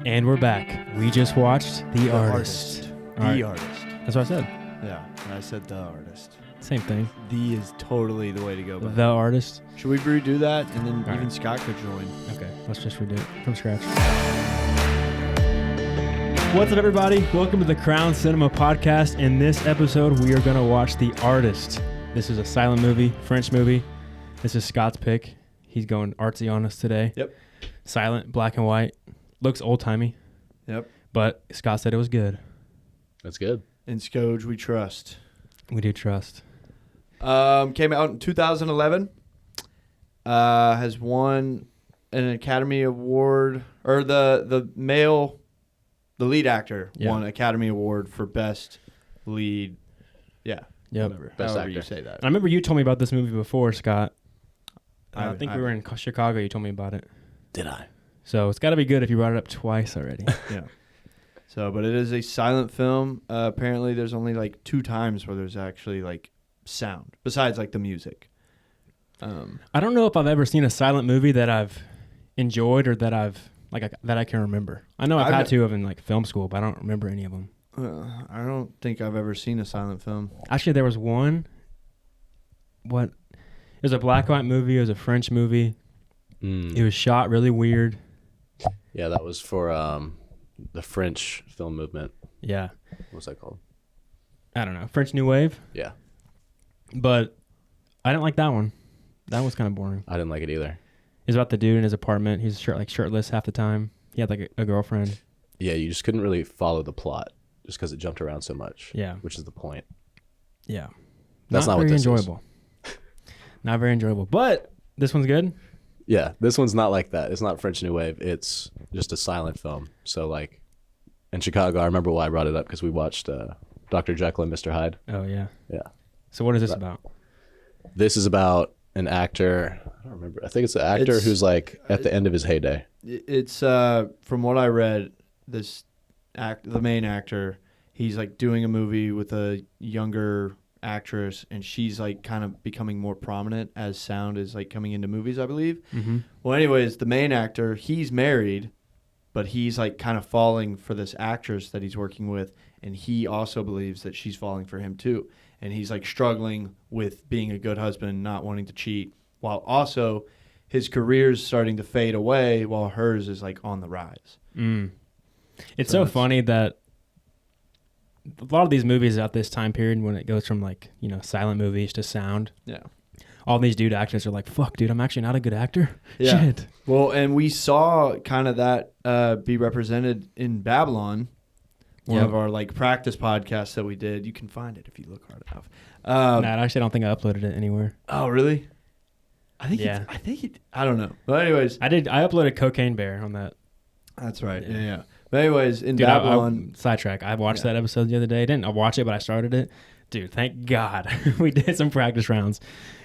And we're back. We just watched The Artist. The Artist. That's what I said. Yeah, I said The Artist. Same thing. The is totally the way to go. The Artist. Should we redo that? And then All even right. Scott could join. Okay, let's just redo it from scratch. What's up, everybody? Welcome to the CRWN Cinema Podcast. In this episode, we are going to watch The Artist. This is a silent movie, French movie. This is Scott's pick. He's going artsy on us today. Yep. Silent, black and white. Looks old-timey. Yep. But Scott said it was good. That's good. In Scoge, we trust. We do trust. Came out in 2011. Has won an Academy Award, or the lead actor won Academy Award for Best Lead. Yeah. Yep. Whatever. Best However actor. you say that. I remember you told me about this movie before, Scott. I think we were haven't. in Chicago. You told me about it. Did I? So it's got to be good if you brought it up twice already. Yeah. So, but it is a silent film. Apparently, there's only like 2 times where there's actually like sound besides like the music. I don't know if I've ever seen a silent movie that I've enjoyed or that that I can remember. I know I've had 2 of them in like film school, but I don't remember any of them. I don't think I've ever seen a silent film. Actually, there was one. It was a black and white movie. It was a French movie. It was shot really weird. Yeah, that was for the French film movement. Yeah. What's that called? I don't know. French New Wave. Yeah. But I didn't like that one. That was kind of boring. I didn't like it either. It was about the dude in his apartment. He's shirtless half the time. He had like a girlfriend. Yeah, you just couldn't really follow the plot just because it jumped around so much. Yeah. Which is the point. Yeah. That's not what very this is. enjoyable. Not very enjoyable. But this one's good. Yeah, this one's not like that. It's not French New Wave. It's just a silent film. So like in Chicago, I remember why I brought it up because we watched Dr. Jekyll and Mr. Hyde. Oh, yeah. Yeah. So what is this about? This is about an actor. I don't remember. I think it's an actor who's like at the end of his heyday. It's from what I read, the main actor, he's like doing a movie with a younger actress, and she's like kind of becoming more prominent as sound is like coming into movies, I believe. Mm-hmm. Well, anyways, the main actor, he's married, but he's like kind of falling for this actress that he's working with, and he also believes that she's falling for him too. And he's like struggling with being a good husband, not wanting to cheat, while also his career's starting to fade away while hers is like on the rise. It's so funny that a lot of these movies at this time period, when it goes from like, silent movies to sound, all these dude actors are like, fuck, dude, I'm actually not a good actor. Yeah. Shit. Well, and we saw kind of that be represented in Babylon, one of our like practice podcasts that we did. You can find it if you look hard enough. Actually, I don't think I uploaded it anywhere. Oh, really? I don't know. But anyways, I uploaded Cocaine Bear on that. that's right. Yeah. But anyways, in Dude, Babylon, sidetrack. I watched that episode the other day. I didn't watch it, but I started it. Dude, thank God we did some practice rounds.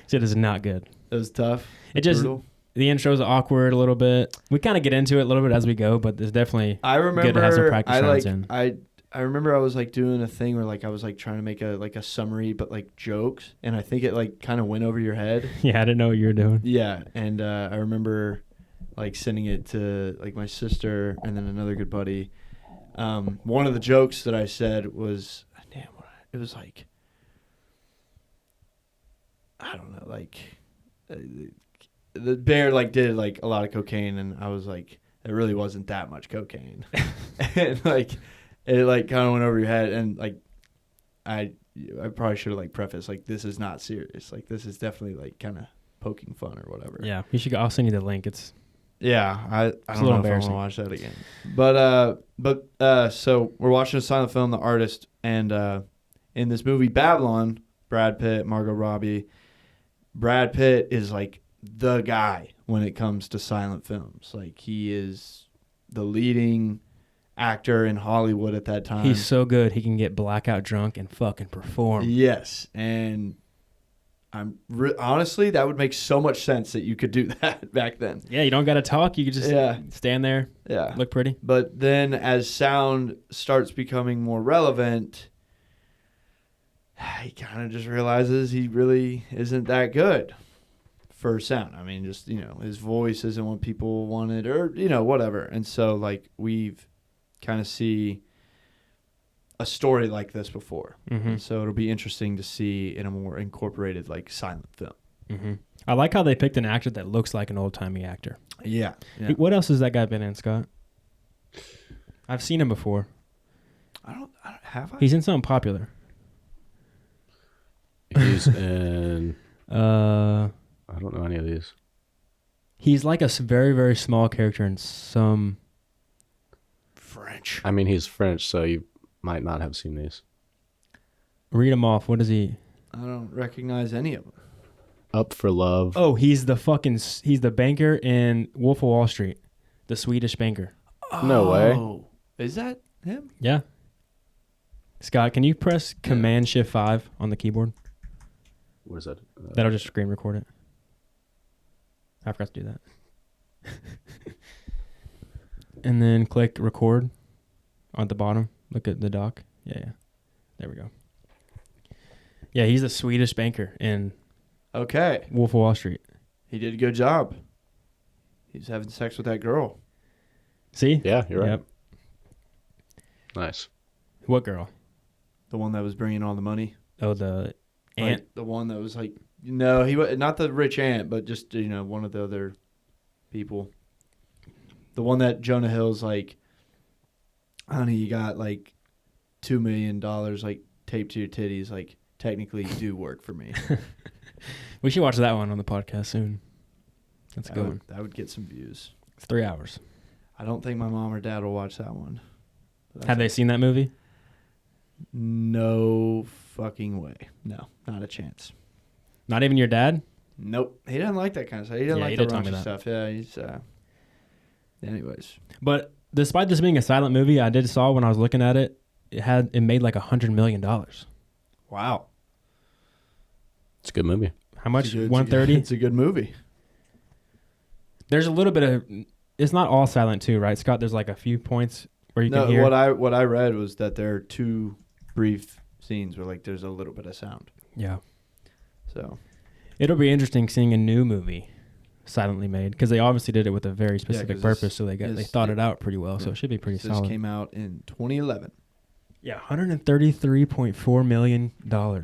Shit is not good. it was tough. It just brutal. The intro's awkward a little bit. We kind of get into it a little bit as we go, but there's definitely I remember good to have some practice rounds in. I remember I was like doing a thing where like I was like trying to make a summary but like jokes, and I think it like kind of went over your head. Yeah, I didn't know what you were doing. Yeah, and I remember like sending it to like my sister and then another good buddy. One of the jokes that I said was, it was like, I don't know, like the bear like did like a lot of cocaine, and I was like, it really wasn't that much cocaine, and like it like kind of went over your head, and like I probably should have like prefaced like, this is not serious, like this is definitely like kind of poking fun or whatever. Yeah, you should. I'll send you the link. It's I don't know if I want to watch that again. But so we're watching a silent film, The Artist, and in this movie Babylon, Brad Pitt, Margot Robbie. Brad Pitt is like the guy when it comes to silent films. Like he is the leading actor in Hollywood at that time. He's so good. He can get blackout drunk and fucking perform. Yes, and honestly, that would make so much sense that you could do that back then. Yeah, you don't got to talk. You could just stand there, look pretty. But then as sound starts becoming more relevant, he kind of just realizes he really isn't that good. for sound. I mean, just, his voice isn't what people wanted or, whatever. And so, like, we've kind of see a story like this before. Mm-hmm. So it'll be interesting to see in a more incorporated, like, silent film. Mm-hmm. I like how they picked an actor that looks like an old-timey actor. Yeah. What else has that guy been in, Scott? I've seen him before. I don't have I? He's in something popular. He's in... I don't know any of these. He's like a very, very small character in some... French. I mean, he's French, so you might not have seen these. Read him off. What is he? I don't recognize any of them. Up for Love. Oh, he's the banker in Wolf of Wall Street. The Swedish banker. No way. Is that him? Yeah. Scott, can you press Command-Shift-5 on the keyboard? What is that? That'll just screen record it. I forgot to do that. And then click record on the bottom. Look at the dock. Yeah. There we go. Yeah, he's the Swedish banker in Wolf of Wall Street. He did a good job. He's having sex with that girl. See? Yeah, you're right. Yep. Nice. What girl? The one that was bringing all the money. Oh, the aunt? Like, the one that was like, no, he was not the rich aunt, but just, one of the other people. The one that Jonah Hill's like, honey, you got like $2 million like taped to your titties. Like, technically you do work for me. We should watch that one on the podcast soon. That's a good one. That would get some views. It's 3 hours. I don't think my mom or dad will watch that one. Have they seen that movie? No fucking way. No, not a chance. Not even your dad? Nope. He doesn't like that kind of stuff. He doesn't like the raunchy stuff. Yeah, he's... anyways. But despite this being a silent movie, I did saw when I was looking at it, it made like $100 million. Wow. It's a good movie. How much? 130? It's a good movie. There's a little bit of... It's not all silent too, right, Scott? There's like a few points where you can hear... What I read was that there are 2 brief scenes where like there's a little bit of sound. Yeah. So... It'll be interesting seeing a new movie silently made, because they obviously did it with a very specific purpose, so they thought it out pretty well, so it should be pretty solid. This came out in 2011. Yeah, $133.4 million. Yeah,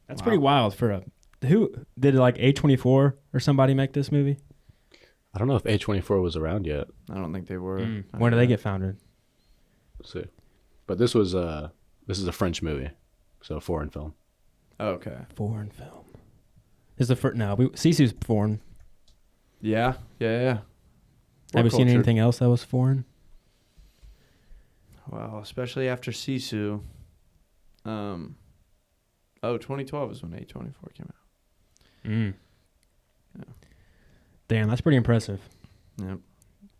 that's pretty wild for a... Who did like A24 or somebody make this movie? I don't know if A24 was around yet. I don't think they were. When did they get founded? Let's see. But this is a French movie, so a foreign film. Oh, okay. Foreign film. Is the first... No, Sisu's foreign. Yeah. Have you seen anything else that was foreign? Well, especially after Sisu. 2012 is when A24 came out. Yeah. Damn, that's pretty impressive. Yep.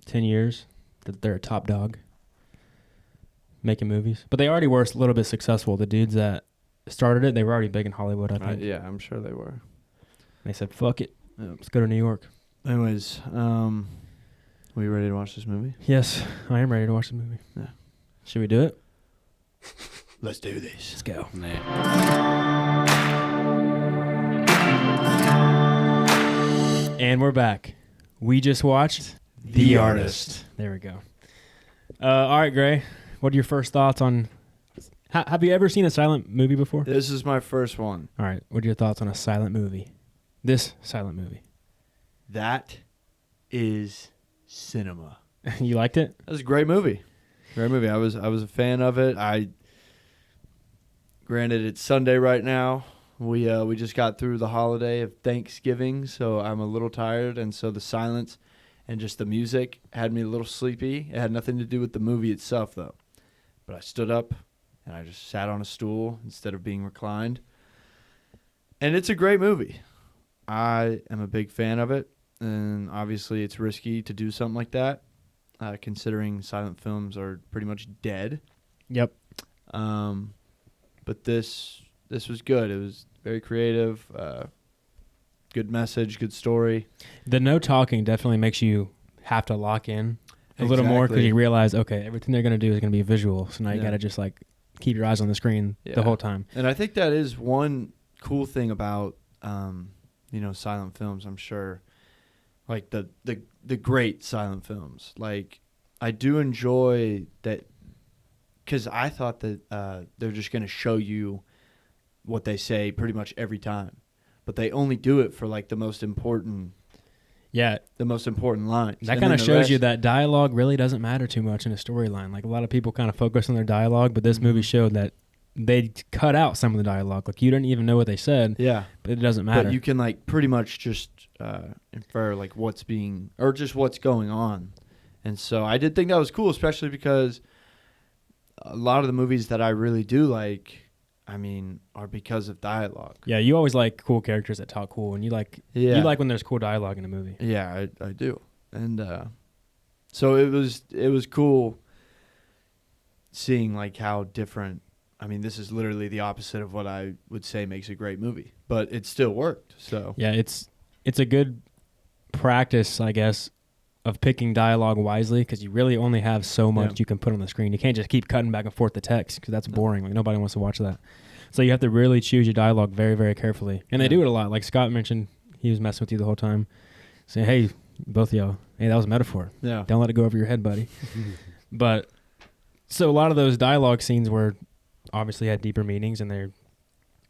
10 years that they're a top dog making movies. But they already were a little bit successful. The dudes that started it, they were already big in Hollywood, I think. Yeah, I'm sure they were. They said, fuck it. Let's go to New York. Anyways, are you ready to watch this movie? Yes, I am ready to watch the movie. Yeah. Should we do it? Let's do this. Let's go. And we're back. We just watched The Artist. There we go. All right, Gray. What are your first thoughts on... Have you ever seen a silent movie before? This is my first one. All right. What are your thoughts on a silent movie? This silent movie. That is cinema. You liked it? That was a great movie. Great movie. I was a fan of it. Granted, it's Sunday right now. We just got through the holiday of Thanksgiving, so I'm a little tired, and so the silence and just the music had me a little sleepy. It had nothing to do with the movie itself, though. But I stood up, and I just sat on a stool instead of being reclined. And it's a great movie. I am a big fan of it, and obviously it's risky to do something like that, considering silent films are pretty much dead. Yep. But this was good. It was very creative, good message, good story. The no talking definitely makes you have to lock in a little more, because you realize, okay, everything they're going to do is going to be visual, so now you got to just like keep your eyes on the screen the whole time. And I think that is one cool thing about silent films, I'm sure, like the great silent films. Like, I do enjoy that, because I thought that they're just going to show you what they say pretty much every time, but they only do it for like the most important lines. That kind of shows you that dialogue really doesn't matter too much in a storyline. Like, a lot of people kind of focus on their dialogue, but this movie showed that they cut out some of the dialogue. Like, you didn't even know what they said. Yeah, but it doesn't matter. But you can like pretty much just infer like what's going on. And so I did think that was cool, especially because a lot of the movies that I really do like, are because of dialogue. Yeah, you always like cool characters that talk cool, and you like when there's cool dialogue in a movie. Yeah, I do. And so it was cool seeing like how different. This is literally the opposite of what I would say makes a great movie, but it still worked. So yeah, it's a good practice, I guess, of picking dialogue wisely, because you really only have so much you can put on the screen. You can't just keep cutting back and forth the text, because that's boring. Like, nobody wants to watch that. So you have to really choose your dialogue very, very carefully. And they do it a lot. Like Scott mentioned, he was messing with you the whole time, saying, "Hey, both of y'all, hey, that was a metaphor. Yeah, don't let it go over your head, buddy." But so a lot of those dialogue scenes were obviously had deeper meanings, and they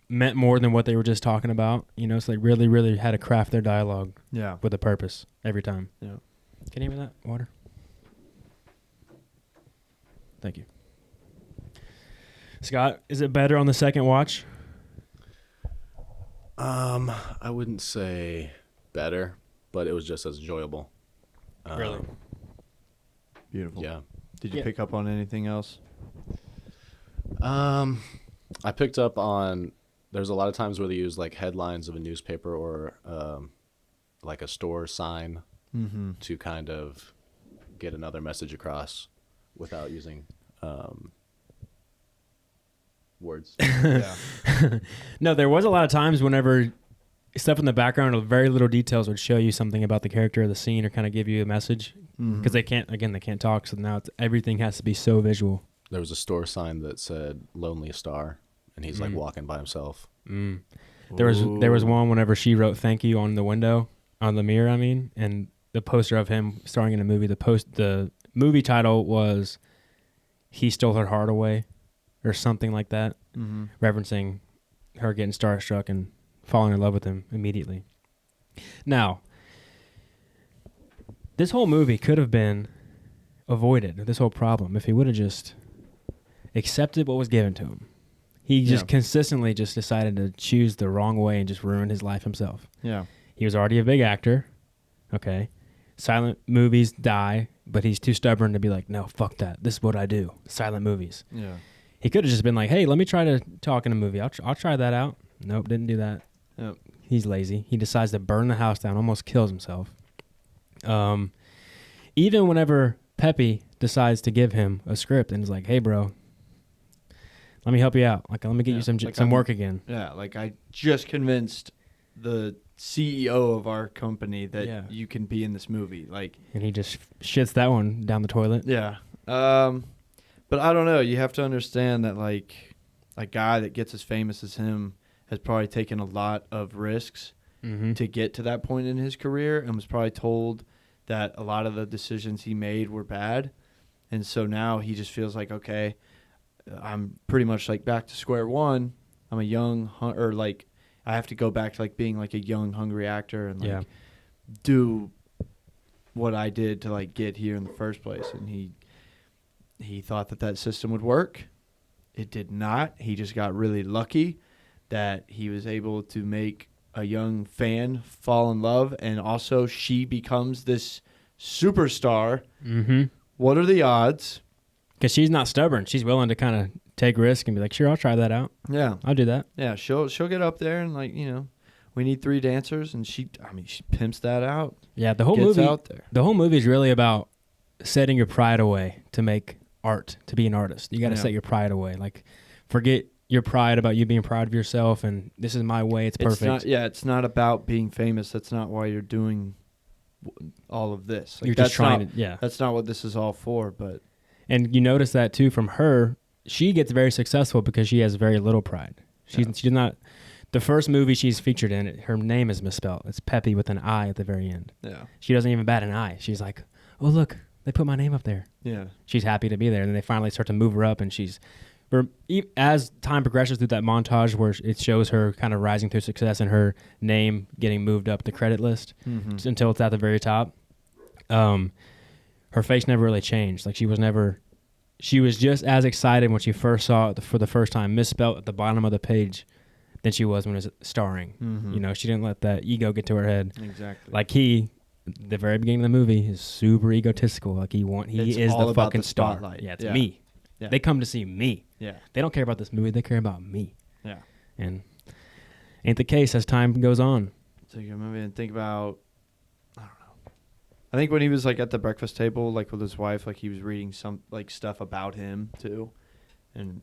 meant more than what they were just talking about. So they really, really had to craft their dialogue with a purpose every time. Yeah. Can you give me that water? Thank you. Scott, is it better on the second watch? I wouldn't say better, but it was just as enjoyable. Really? Beautiful. Yeah. Did you pick up on anything else? I picked up on, there's a lot of times where they use like headlines of a newspaper or like a store sign to kind of get another message across without using words. Yeah. No, there was a lot of times whenever stuff in the background or very little details would show you something about the character of the scene or kind of give you a message, because they can't talk, so now everything has to be so visual. There was a store sign that said "Lonely Star," and he's like walking by himself. There was one whenever she wrote "Thank you" on the window, on the mirror. And the poster of him starring in a movie. The movie title was "He Stole Her Heart Away," or something like that, referencing her getting starstruck and falling in love with him immediately. Now, this whole movie could have been avoided. This whole problem, if he would have just accepted what was given to him. He just consistently just decided to choose the wrong way and just ruin his life himself. Yeah. He was already a big actor. Okay. Silent movies die, but he's too stubborn to be like, no, fuck that. This is what I do. Silent movies. Yeah. He could have just been like, hey, let me try to talk in a movie. I'll try that out. Nope, didn't do that. Yep. He's lazy. He decides to burn the house down, almost kills himself. Even whenever Peppy decides to give him a script and is like, hey, bro, let me help you out. Like, let me get you some work again. Yeah, like I just convinced the CEO of our company that you can be in this movie. Like, and he just shits that one down the toilet. Yeah. But I don't know. You have to understand that, like, a guy that gets as famous as him has probably taken a lot of risks to get to that point in his career, and was probably told that a lot of the decisions he made were bad. And so now he just feels like, okay, I'm pretty much like back to square one. I'm a young, I have to go back to like being like a young, hungry actor and like do what I did to like get here in the first place. And he thought that system would work. It did not. He just got really lucky that he was able to make a young fan fall in love, and also she becomes this superstar. What are the odds? Because she's not stubborn. She's willing to kind of take risk and be like, sure, I'll try that out. Yeah. I'll do that. Yeah, she'll get up there and, like, you know, we need 3 dancers, and she pimps that out. Yeah, the whole movie is really about setting your pride away to make art, to be an artist. You got to set your pride away. Like, forget your pride about you being proud of yourself and this is my way, it's perfect. It's not about being famous. That's not why you're doing all of this. Like, you're just trying to, That's not what this is all for, but... And you notice that, too, from her. She gets very successful because she has very little pride. She's not... The first movie she's featured in, her name is misspelled. It's Peppy with an I at the very end. Yeah. She doesn't even bat an eye. She's like, oh, look, they put my name up there. Yeah. She's happy to be there. And then they finally start to move her up, and as time progresses through that montage where it shows her kind of rising through success and her name getting moved up the credit list until it's at the very top, her face never really changed. Like, she was just as excited when she first saw it for the first time, misspelled at the bottom of the page, than she was when it was starring. You know, she didn't let that ego get to her head. Exactly. Like the very beginning of the movie is super egotistical. Like he is the fucking star. Yeah, it's me. Yeah. They come to see me. Yeah. They don't care about this movie. They care about me. Yeah. And ain't the case as time goes on. Take a movie and think about, I don't know. I think when he was like at the breakfast table, like with his wife, like he was reading some like stuff about him too. And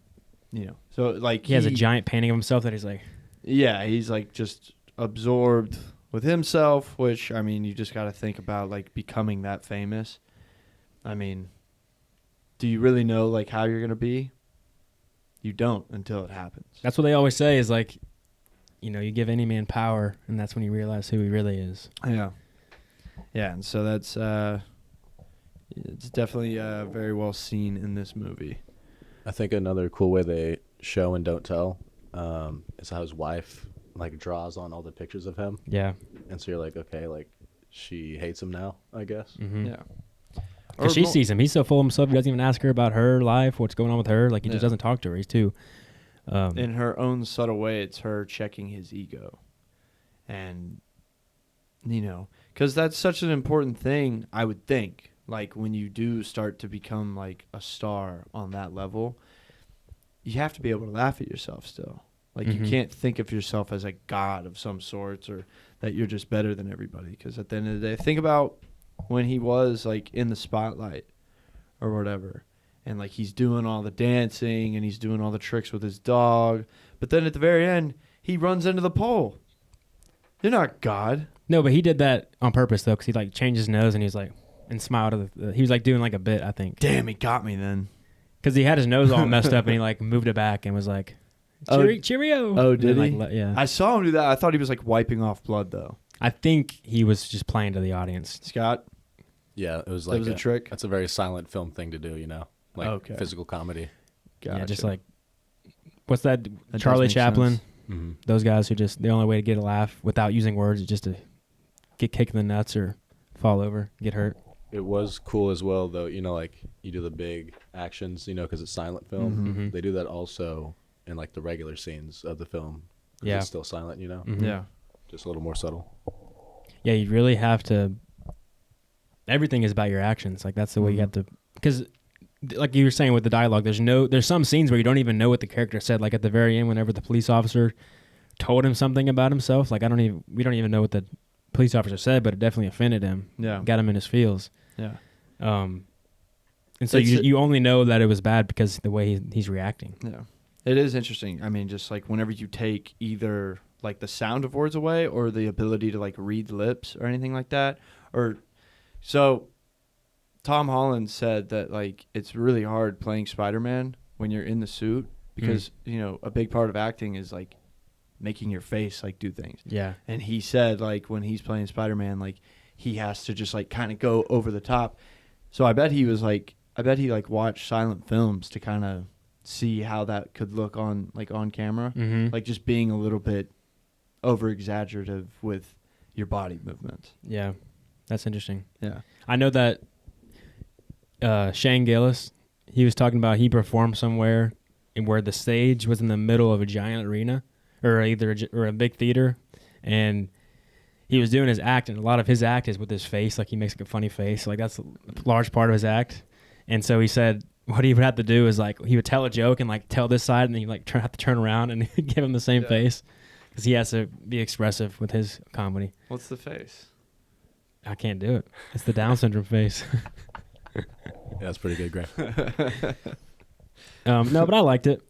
you know, so like he has a giant painting of himself that he's like, yeah, he's like just absorbed with himself, which I mean, you just got to think about like becoming that famous. I mean, do you really know like how you're going to be? You don't until it happens. That's what they always say is like, you know, you give any man power and that's when you realize who he really is. Yeah. Yeah. And so that's, it's definitely very well seen in this movie. I think another cool way they show and don't tell is how his wife like draws on all the pictures of him. Yeah. And so you're like, okay, like she hates him now, I guess. Mm-hmm. Yeah. Because she sees him. He's so full of himself, he doesn't even ask her about her life, what's going on with her. Like, he just doesn't talk to her. He's too... in her own subtle way, it's her checking his ego. And, you know, because that's such an important thing, I would think. Like, when you do start to become, like, a star on that level, you have to be able to laugh at yourself still. Like, you can't think of yourself as a god of some sorts or that you're just better than everybody. Because at the end of the day, think about when he was like in the spotlight or whatever, and like he's doing all the dancing and he's doing all the tricks with his dog, but then at the very end he runs into the pole. You're not God. No, but he did that on purpose though, because he like changed his nose and he was like and smiled at he was like doing like a bit, I think. Damn, he got me then, because he had his nose all messed up and he like moved it back and was like cheerio. Oh, did he? Like, yeah, I saw him do that. I thought he was like wiping off blood though. I think he was just playing to the audience. Scott? Yeah, it was like a trick. That's a very silent film thing to do, you know, like physical comedy. Gotcha. Yeah, just like, what's that Charlie Chaplin? Mm-hmm. Those guys who just, the only way to get a laugh without using words is just to get kicked in the nuts or fall over, get hurt. It was cool as well, though, you know, like you do the big actions, you know, because it's silent film. Mm-hmm. They do that also in like the regular scenes of the film. Yeah. It's still silent, you know? Mm-hmm. Yeah. Just a little more subtle. Yeah, you really have to. Everything is about your actions. Like that's the way you have to. Because, like you were saying with the dialogue, there's some scenes where you don't even know what the character said. Like at the very end, whenever the police officer told him something about himself, like we don't even know what the police officer said, but it definitely offended him. Yeah, got him in his feels. Yeah. And so you only know that it was bad because the way he's reacting. Yeah, it is interesting. I mean, just like whenever you take either like the sound of words away or the ability to like read lips or anything like that, or so Tom Holland said that like it's really hard playing Spider-Man when you're in the suit because you know a big part of acting is like making your face like do things. Yeah. And he said like when he's playing Spider-Man, like he has to just like kind of go over the top. So I bet he watched silent films to kind of see how that could look on camera, like just being a little bit over exaggerative with your body movements. Yeah, that's interesting. Yeah, I know that Shane Gillis, he was talking about he performed somewhere where the stage was in the middle of a giant arena or a big theater, and he was doing his act, and a lot of his act is with his face, like he makes like a funny face, like that's a large part of his act. And so he said what he would have to do is like he would tell a joke and like tell this side, and then he like have to turn around and give him the same face. Because he has to be expressive with his comedy. What's the face? I can't do it. It's the Down syndrome face. Yeah, that's pretty good, Graham. No, but I liked it.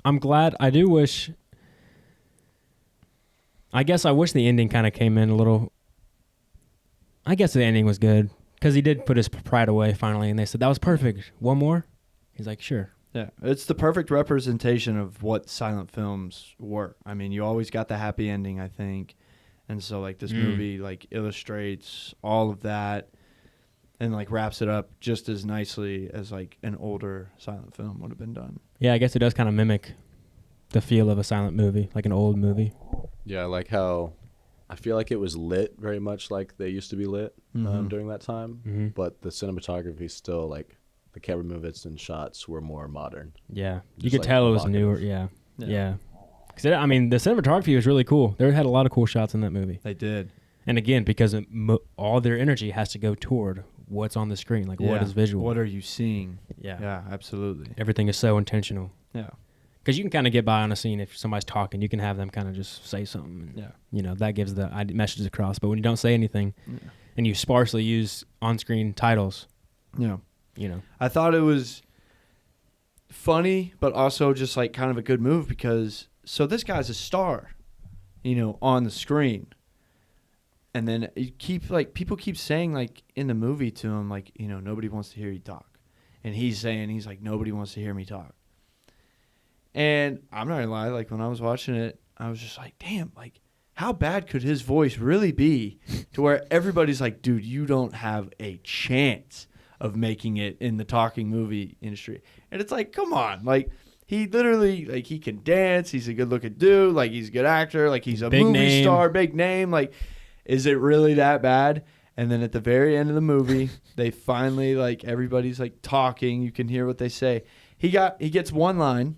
I'm glad. I guess I wish the ending kind of came in a little. I guess the ending was good. Because he did put his pride away finally. And they said, that was perfect. One more? He's like, sure. Yeah, it's the perfect representation of what silent films were. I mean, you always got the happy ending, I think. And so, like, this movie, like, illustrates all of that and, like, wraps it up just as nicely as, like, an older silent film would have been done. Yeah, I guess it does kind of mimic the feel of a silent movie, like an old movie. Yeah, like how I feel like it was lit very much like they used to be lit during that time. But the cinematography still, like, the camera movements and shots were more modern. Yeah. You could tell it was newer. Yeah. Because, I mean, the cinematography was really cool. They had a lot of cool shots in that movie. They did. And again, because all their energy has to go toward what's on the screen, like what is visual. What are you seeing? Yeah. Yeah, absolutely. Everything is so intentional. Yeah. Because you can kind of get by on a scene if somebody's talking. You can have them kind of just say something. And, you know, that gives the messages across. But when you don't say anything and you sparsely use on-screen titles, you know. I thought it was funny, but also just, like, kind of a good move because, so this guy's a star, you know, on the screen. And then people keep saying, like, in the movie to him, like, you know, nobody wants to hear you talk. And he's like, nobody wants to hear me talk. And I'm not gonna lie, like, when I was watching it, I was just like, damn, like, how bad could his voice really be to where everybody's like, dude, you don't have a chance of making it in the talking movie industry. And it's like, come on, like, he literally, like, he can dance, he's a good looking dude, like, he's a good actor, like, he's a movie star, big name, like, is it really that bad? And then at the very end of the movie, they finally, like, everybody's, like, talking, you can hear what they say. He gets one line.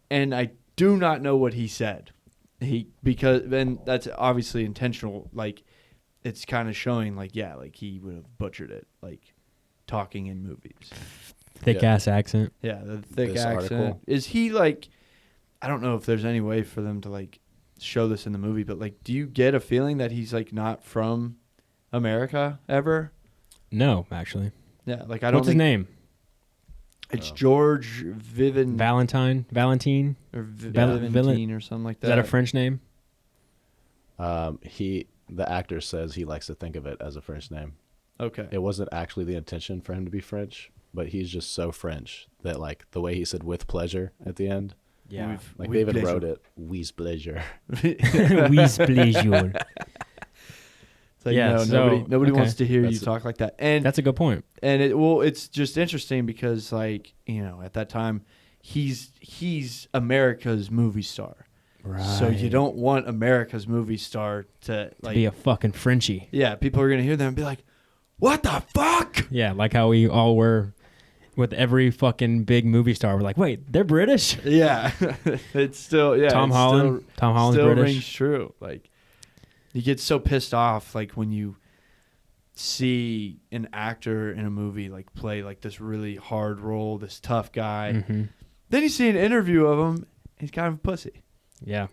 And I do not know what he said. Then that's obviously intentional. Like, it's kind of showing, like, yeah, like, he would have butchered it, like, talking in movies. Thick ass accent. Yeah, the thick accent. Is he, like, I don't know if there's any way for them to, like, show this in the movie, but, like, do you get a feeling that he's, like, not from America ever? No, actually. Yeah, like, I don't. What's his name? It's George Valentin or Valentin or something like that. Is that a French name? The actor says he likes to think of it as a French name. Okay. It wasn't actually the intention for him to be French, but he's just so French that, like, the way he said "with pleasure" at the end. Yeah. Like, they even wrote it "with pleasure." With pleasure. Like, yeah, nobody wants to hear you talk like that. And that's a good point. And it's just interesting because, like, you know, at that time, he's America's movie star. Right. So you don't want America's movie star to be a fucking Frenchie. Yeah, people are going to hear them and be like, what the fuck? Yeah, like how we all were with every fucking big movie star. We're like, wait, they're British? Yeah. It's still, yeah. Tom Holland's still British. Rings true. Like, you get so pissed off, like, when you see an actor in a movie, like, play, like, this really hard role, this tough guy. Then you see an interview of him, he's kind of a pussy. Yeah.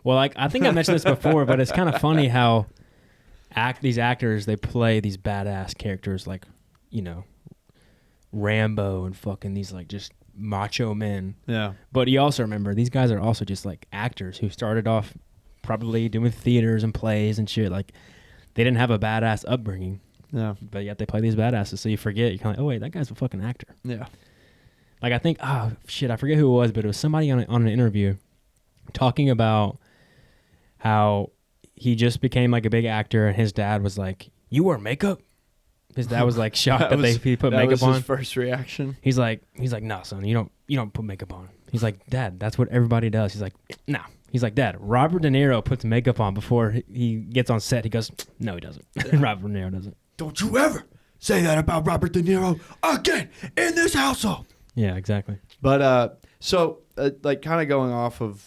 Well, like, I think I mentioned this before, but it's kind of funny how these actors, they play these badass characters, like, you know, Rambo and fucking these, like, just macho men. Yeah. But you also remember, these guys are also just, like, actors who started off probably doing theaters and plays and shit. Like, they didn't have a badass upbringing. Yeah. But yet they play these badasses, so you forget. You're kind of like, oh, wait, that guy's a fucking actor. Yeah. Like, I think, I forget who it was, but it was somebody on an interview talking about how he just became, like, a big actor, and his dad was like, you wear makeup? His dad was, like, shocked that he put makeup on. That was his first reaction. He's like, no, son, you don't put makeup on. He's like, Dad, that's what everybody does. He's like, no. He's like, Dad, Robert De Niro puts makeup on before he gets on set. He goes, no, he doesn't. Robert De Niro doesn't. Don't you ever say that about Robert De Niro again in this household. Yeah, exactly. But like, kind of going off of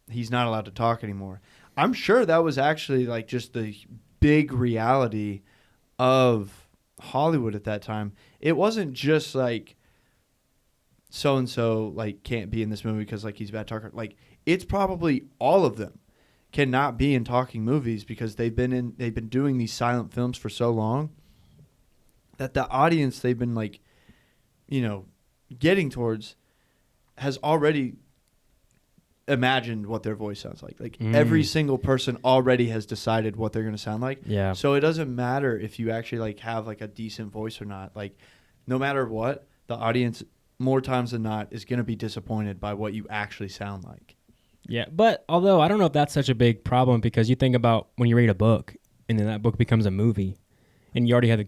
he's not allowed to talk anymore. I'm sure that was actually, like, just the big reality of Hollywood at that time. It wasn't just like so-and-so, like, can't be in this movie because, like, he's a bad talker. Like, it's probably all of them cannot be in talking movies because they've been doing these silent films for so long that the audience they've been, like, you know, getting towards has already imagined what their voice sounds like. Like, every single person already has decided what they're going to sound like. Yeah. So it doesn't matter if you actually, like, have, like, a decent voice or not. Like, no matter what, the audience more times than not is going to be disappointed by what you actually sound like. Yeah, but although I don't know if that's such a big problem, because you think about when you read a book and then that book becomes a movie and you already have the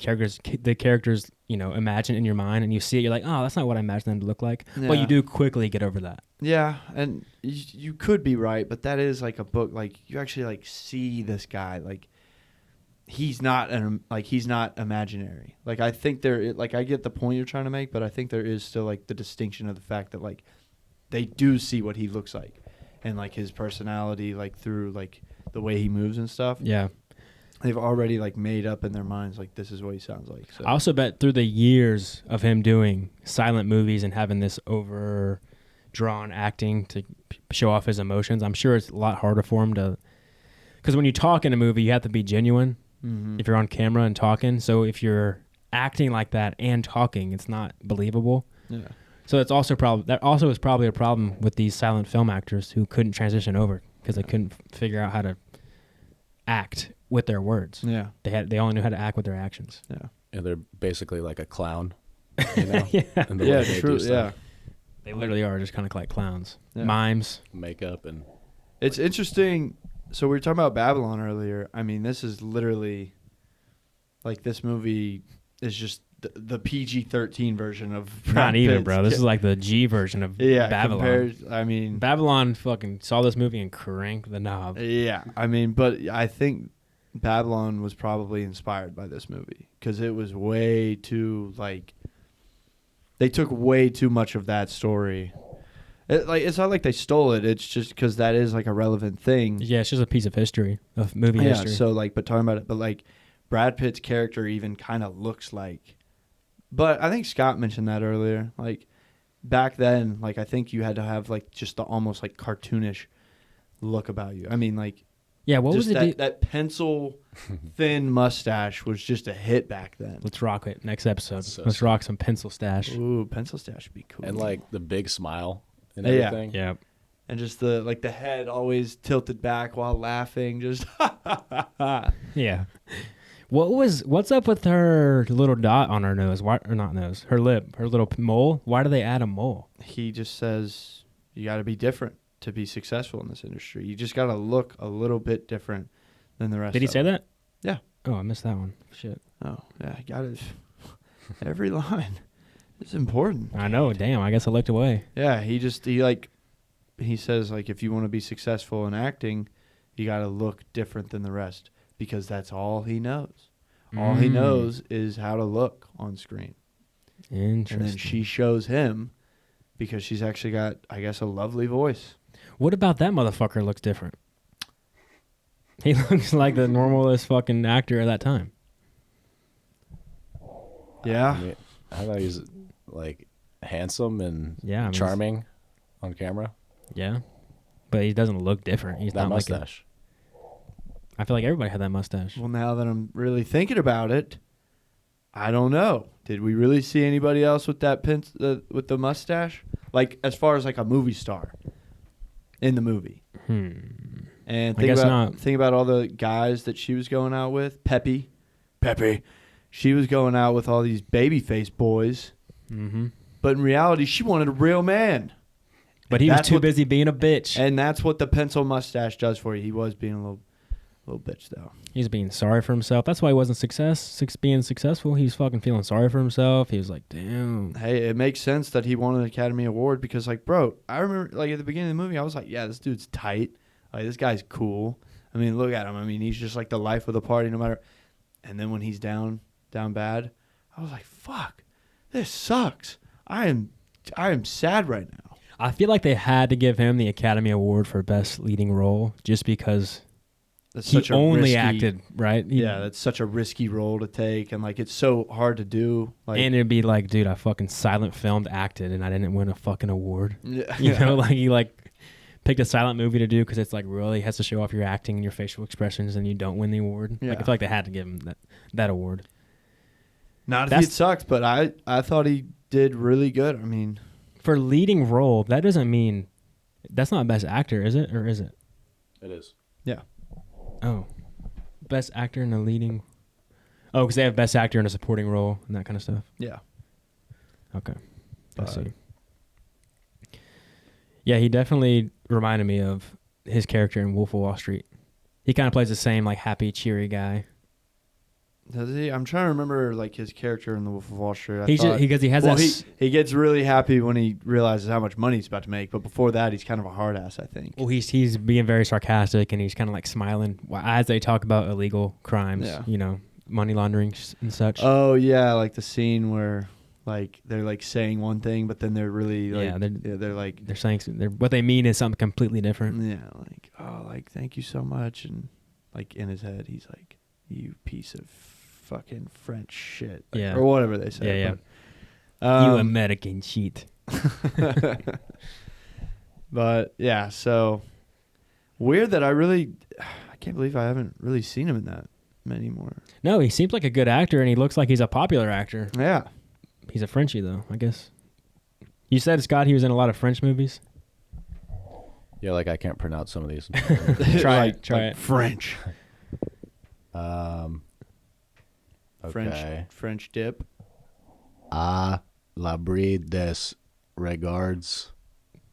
characters, imagine in your mind, and you see it, you're like, oh, that's not what I imagined them to look like. Yeah. But you do quickly get over that. Yeah, and you could be right, but that is like a book, like you actually like see this guy, like he's not imaginary. Like I think I get the point you're trying to make, but I think there is still like the distinction of the fact that like they do see what he looks like and like his personality, like through like the way he moves and stuff. Yeah. They've already like made up in their minds like this is what he sounds like. So. I also bet through the years of him doing silent movies and having this overdrawn acting to show off his emotions, I'm sure it's a lot harder for him to, because when you talk in a movie, you have to be genuine if you're on camera and talking. So if you're acting like that and talking, it's not believable. Yeah. So it's also is probably a problem with these silent film actors who couldn't transition over because they couldn't figure out how to act with their words. Yeah. They only knew how to act with their actions. Yeah. And they're basically like a clown. Yeah. Yeah, true. Yeah. They literally are just kind of like clowns. Yeah. Mimes. Makeup and... It's interesting. So we were talking about Babylon earlier. I mean, this is literally... Like, this movie is just the PG-13 version of... Not even, bro. This is like the G version of Babylon. Babylon fucking saw this movie and cranked the knob. Yeah. I mean, but I think Babylon was probably inspired by this movie. Because it was way too, like... They took way too much of that story. It's not like they stole it. It's just because that is like a relevant thing. Yeah, it's just a piece of history, of movie history. Yeah, so like, but talking about it, but like Brad Pitt's character even kind of looks like. But I think Scott mentioned that earlier. Like back then, like I think you had to have like just the almost like cartoonish look about you. I mean, like. Yeah, what was it? That pencil thin mustache was just a hit back then. Let's rock it. Next episode. Let's rock some pencil stash. Ooh, pencil stash would be cool. And like the big smile and everything. Yeah. And just the head always tilted back while laughing. Just yeah. What's up with her little dot on her nose? Why, or not nose? Her lip, her little mole. Why do they add a mole? He just says you got to be different to be successful in this industry. You just got to look a little bit different than the rest. Did he say that? Yeah. Oh, I missed that one. Shit. Oh, yeah. I got it. Every line. It's important. I know. Damn. I guess I looked away. Yeah. He says, like, if you want to be successful in acting, you got to look different than the rest because that's all he knows. All he knows is how to look on screen. Interesting. And then she shows him because she's actually got, I guess, a lovely voice. What about that motherfucker looks different? He looks like the normalest fucking actor at that time. Yeah. I mean, I thought he was like handsome and charming on camera. Yeah. But he doesn't look different. He's that not mustache. I feel like everybody had that mustache. Well, now that I'm really thinking about it, I don't know. Did we really see anybody else with that with the mustache? Like, as far as like a movie star in the movie. And think about all the guys that she was going out with. Peppy. She was going out with all these babyface boys. Mm-hmm. But in reality, she wanted a real man. But he was too busy being a bitch. And that's what the pencil mustache does for you. He was being a little bitch, though. He's being sorry for himself. That's why he wasn't being successful. He was fucking feeling sorry for himself. He was like, damn. Hey, it makes sense that he won an Academy Award because, like, bro, I remember, like, at the beginning of the movie, I was like, yeah, this dude's tight. Like, this guy's cool. I mean, look at him. I mean, he's just, like, the life of the party no matter. And then when he's down bad, I was like, fuck, this sucks. I am sad right now. I feel like they had to give him the Academy Award for Best Leading Role just because... He only acted, right? That's such a risky role to take, and like it's so hard to do. Like, and it'd be like, dude, I fucking silent filmed, acted, and I didn't win a fucking award. Yeah. You know, like you like picked a silent movie to do because it's like really has to show off your acting and your facial expressions, and you don't win the award. Yeah. Like, I feel like they had to give him that award. Not if it sucked, but I thought he did really good. I mean, for leading role, that doesn't mean that's not Best Actor, is it? Or is it? It is. Yeah. Oh, Best Actor in a leading... Oh, because they have Best Actor in a supporting role and that kind of stuff? Yeah. Okay. I see. Yeah, he definitely reminded me of his character in Wolf of Wall Street. He kind of plays the same like happy, cheery guy. Does he? I'm trying to remember like his character in the Wolf of Wall Street. He gets really happy when he realizes how much money he's about to make, but before that, he's kind of a hard ass, I think. Well, he's being very sarcastic and he's kind of like smiling as they talk about illegal crimes, money laundering and such. Oh yeah, like the scene where like they're like saying one thing, but then they're really like they're saying what they mean is something completely different. Yeah, like thank you so much, and like in his head he's like, you piece of fucking French shit, like, or whatever they say. Yeah, but, you American shit. But yeah, so weird that I can't believe I haven't really seen him in that many more. No, he seems like a good actor, and he looks like he's a popular actor. Yeah, he's a Frenchie though, I guess. You said, Scott, he was in a lot of French movies. Yeah, like I can't pronounce some of these. Try it. French. Okay. French dip. L'abri des regards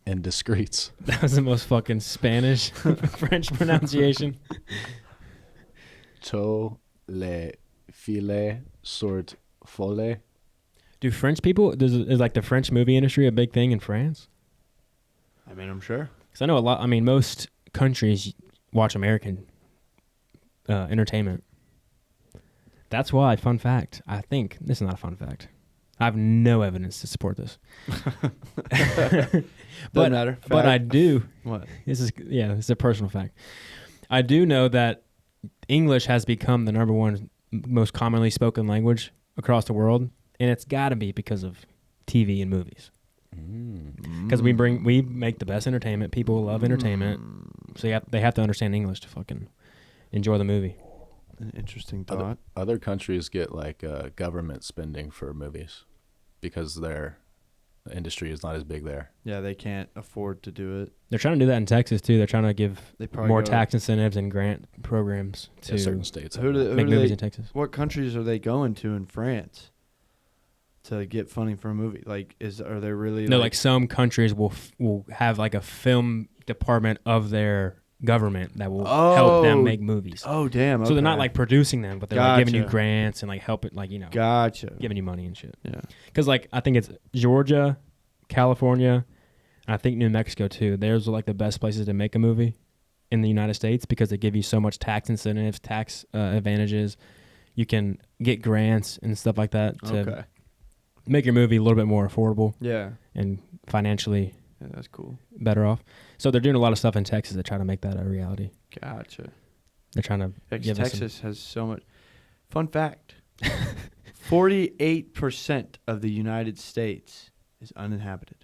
indiscrets. That was the most fucking Spanish French pronunciation. To le filet sort folle. Do French people, is like the French movie industry a big thing in France? I mean, I'm sure. Because I know most countries watch American entertainment. That's why, fun fact, I think, this is not a fun fact. I have no evidence to support this. Doesn't matter. Fact. But I do. What? This is a personal fact. I do know that English has become the number one most commonly spoken language across the world, and it's got to be because of TV and movies. Because we make the best entertainment. People love entertainment, so they have to understand English to fucking enjoy the movie. An interesting thought. Other countries get like government spending for movies because their industry is not as big there. Yeah, they can't afford to do it. They're trying to do that in Texas too. They're trying to give more tax incentives and grant programs to certain states. Make movies in Texas. What countries are they going to in France to get funding for a movie? Like, are they really? No, like some countries will have like a film department of their government that will help them make movies. Oh, damn. Okay. So they're not like producing them, but they're like giving you grants and like helping, like, giving you money and shit. Yeah. Because like I think it's Georgia, California, and I think New Mexico too. Those are like the best places to make a movie in the United States because they give you so much tax incentives, tax advantages. You can get grants and stuff like that to make your movie a little bit more affordable. Yeah. And financially. Yeah, that's cool. Better off. So they're doing a lot of stuff in Texas to try to make that a reality. Gotcha. They're trying to give Texas has so much. Fun fact: 48% of the United States is uninhabited.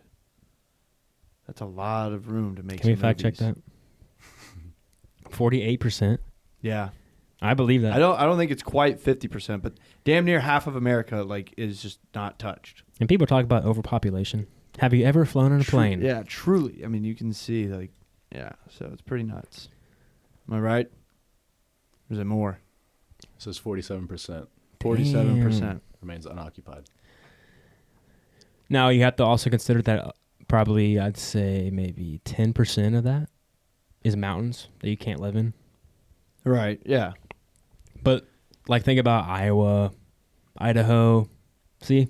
That's a lot of room to make. Can we fact check that? 48%. Yeah, I believe that. I don't think it's quite 50%, but damn near half of America is just not touched. And people talk about overpopulation. Have you ever flown on a plane? Yeah, truly. I mean, you can see, so it's pretty nuts. Am I right? Or is it more? It says 47%. 47% remains unoccupied. Now, you have to also consider that probably, I'd say, maybe 10% of that is mountains that you can't live in. Right, yeah. But, like, think about Iowa, Idaho. See?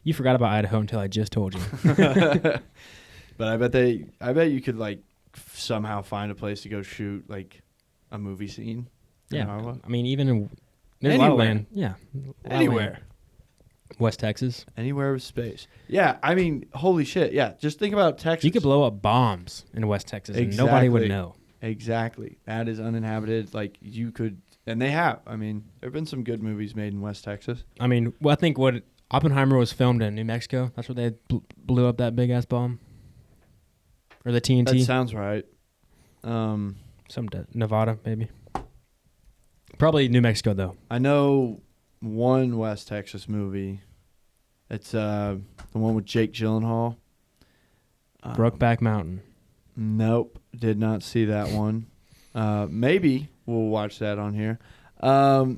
You forgot about Idaho until I just told you. But I bet you could like somehow find a place to go shoot like a movie scene. Yeah, Iowa. I mean there's a lot of land. Yeah, anywhere. West Texas. Anywhere with space. Yeah, I mean, holy shit. Yeah, just think about Texas. You could blow up bombs in West Texas and nobody would know. Exactly. That is uninhabited. Like you could, and they have. I mean, there have been some good movies made in West Texas. I mean, I think what Oppenheimer was filmed in New Mexico. That's where they blew up that big-ass bomb. Or the TNT. That sounds right. Nevada, maybe. Probably New Mexico, though. I know one West Texas movie. It's the one with Jake Gyllenhaal. Brokeback Mountain. Nope. Did not see that one. Maybe we'll watch that on here. No.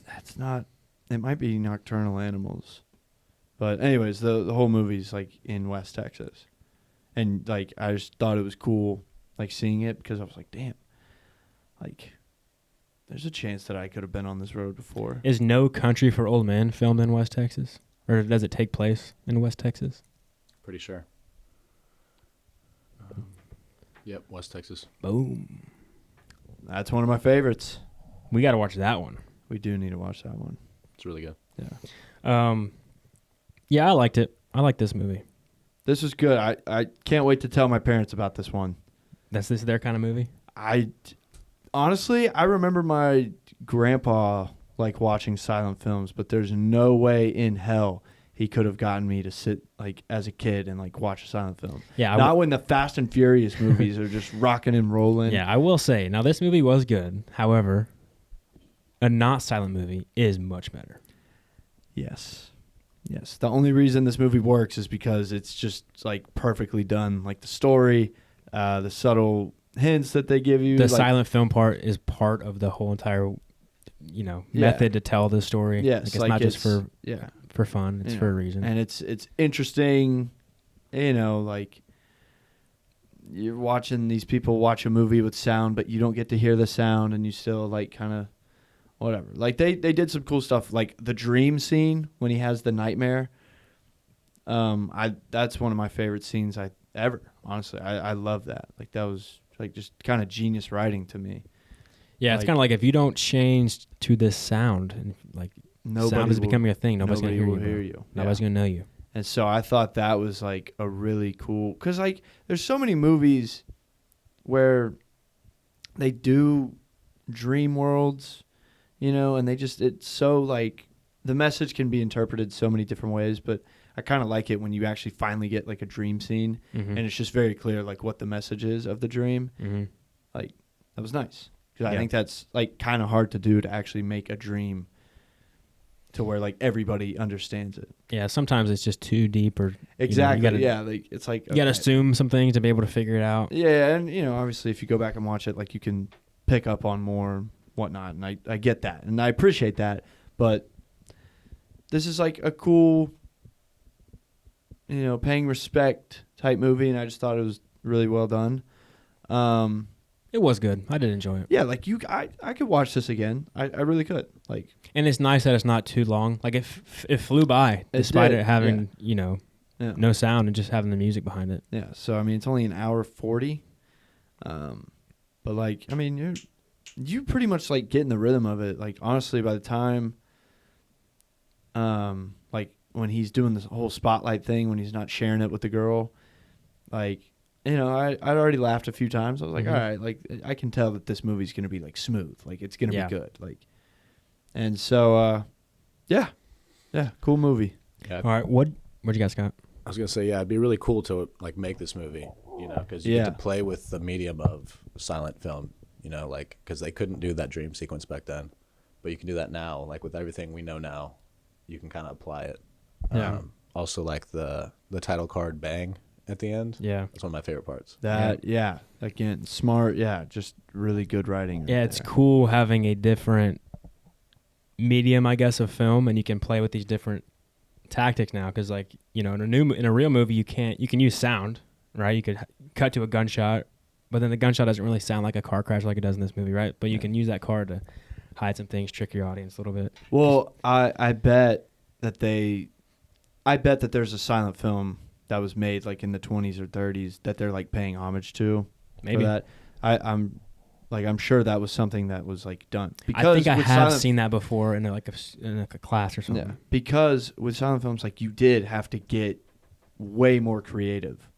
That's not. It might be Nocturnal Animals. But anyways, the whole movie's like in West Texas, and like I just thought it was cool, like seeing it because I was like, damn, like there's a chance that I could have been on this road before. Is No Country for Old Men filmed in West Texas, or does it take place in West Texas? Pretty sure. Yep, West Texas. Boom. That's one of my favorites. We got to watch that one. We do need to watch that one. It's really good. Yeah. Yeah, I liked it. I like this movie. This was good. I can't wait to tell my parents about this one. This is their kind of movie? Honestly, I remember my grandpa like watching silent films, but there's no way in hell he could have gotten me to sit like as a kid and like watch a silent film. Yeah, not when the Fast and Furious movies are just rocking and rolling. Yeah, I will say, now this movie was good. However, a not silent movie is much better. Yes. The only reason this movie works is because it's just like perfectly done. Like the story, the subtle hints that they give you. The like, silent film part is part of the whole entire, method to tell the story. Yes, like it's not just for fun. It's for a reason. And it's interesting, like you're watching these people watch a movie with sound, but you don't get to hear the sound, and you still like kind of whatever. Like they did some cool stuff, like the dream scene when he has the nightmare. That's one of my favorite scenes ever. Honestly, I love that. Like that was like just kind of genius writing to me. Yeah, it's kind of like if you don't change to this sound, and like sound is becoming a thing, nobody's gonna hear you. Nobody's gonna know you. And so I thought that was like a really cool, because like there's so many movies where they do dream worlds, and it's so like the message can be interpreted so many different ways, but I kind of like it when you actually finally get like a dream scene, and it's just very clear like what the message is of the dream. Like that was nice, because I think that's like kind of hard to do, to actually make a dream to where like everybody understands it. Yeah, sometimes it's just too deep, or exactly. Like it's like you gotta assume some things to be able to figure it out. Yeah, and obviously if you go back and watch it, like you can pick up on more whatnot, and I get that, and I appreciate that, but this is like a cool, paying respect type movie, and I just thought it was really well done. It was good. I did enjoy it. Yeah, like I could watch this again. I really could. Like, and it's nice that it's not too long. Like it flew by, despite it having no sound and just having the music behind it. Yeah. So I mean, it's only an hour 40. But like, I mean, you pretty much like get in the rhythm of it. Like honestly, by the time, like when he's doing this whole spotlight thing, when he's not sharing it with the girl, like, I'd already laughed a few times. I was like, all right, like I can tell that this movie's gonna be like smooth, like it's gonna be good, like, and so, yeah, cool movie. Yeah. All right, what you guys got? I was gonna say, it'd be really cool to like make this movie, because you get to play with the medium of silent film, like because they couldn't do that dream sequence back then, but you can do that now. Like with everything we know now, you can kind of apply it. Yeah. Also, like the title card bang at the end. Yeah, that's one of my favorite parts. Again, smart. Yeah, just really good writing. Yeah, it's cool having a different medium, I guess, of film, and you can play with these different tactics now. Because, like, in a real movie, you can use sound, right? You could cut to a gunshot, but then the gunshot doesn't really sound like a car crash like it does in this movie, right? But you can use that car to hide some things, trick your audience a little bit. Well, I bet that there's a silent film that was made like in the 20s or 30s that they're like paying homage to. Maybe that. I'm sure that was something that was like done. Because I think I have seen that before in a class or something. Yeah, because with silent films, like you did have to get way more creative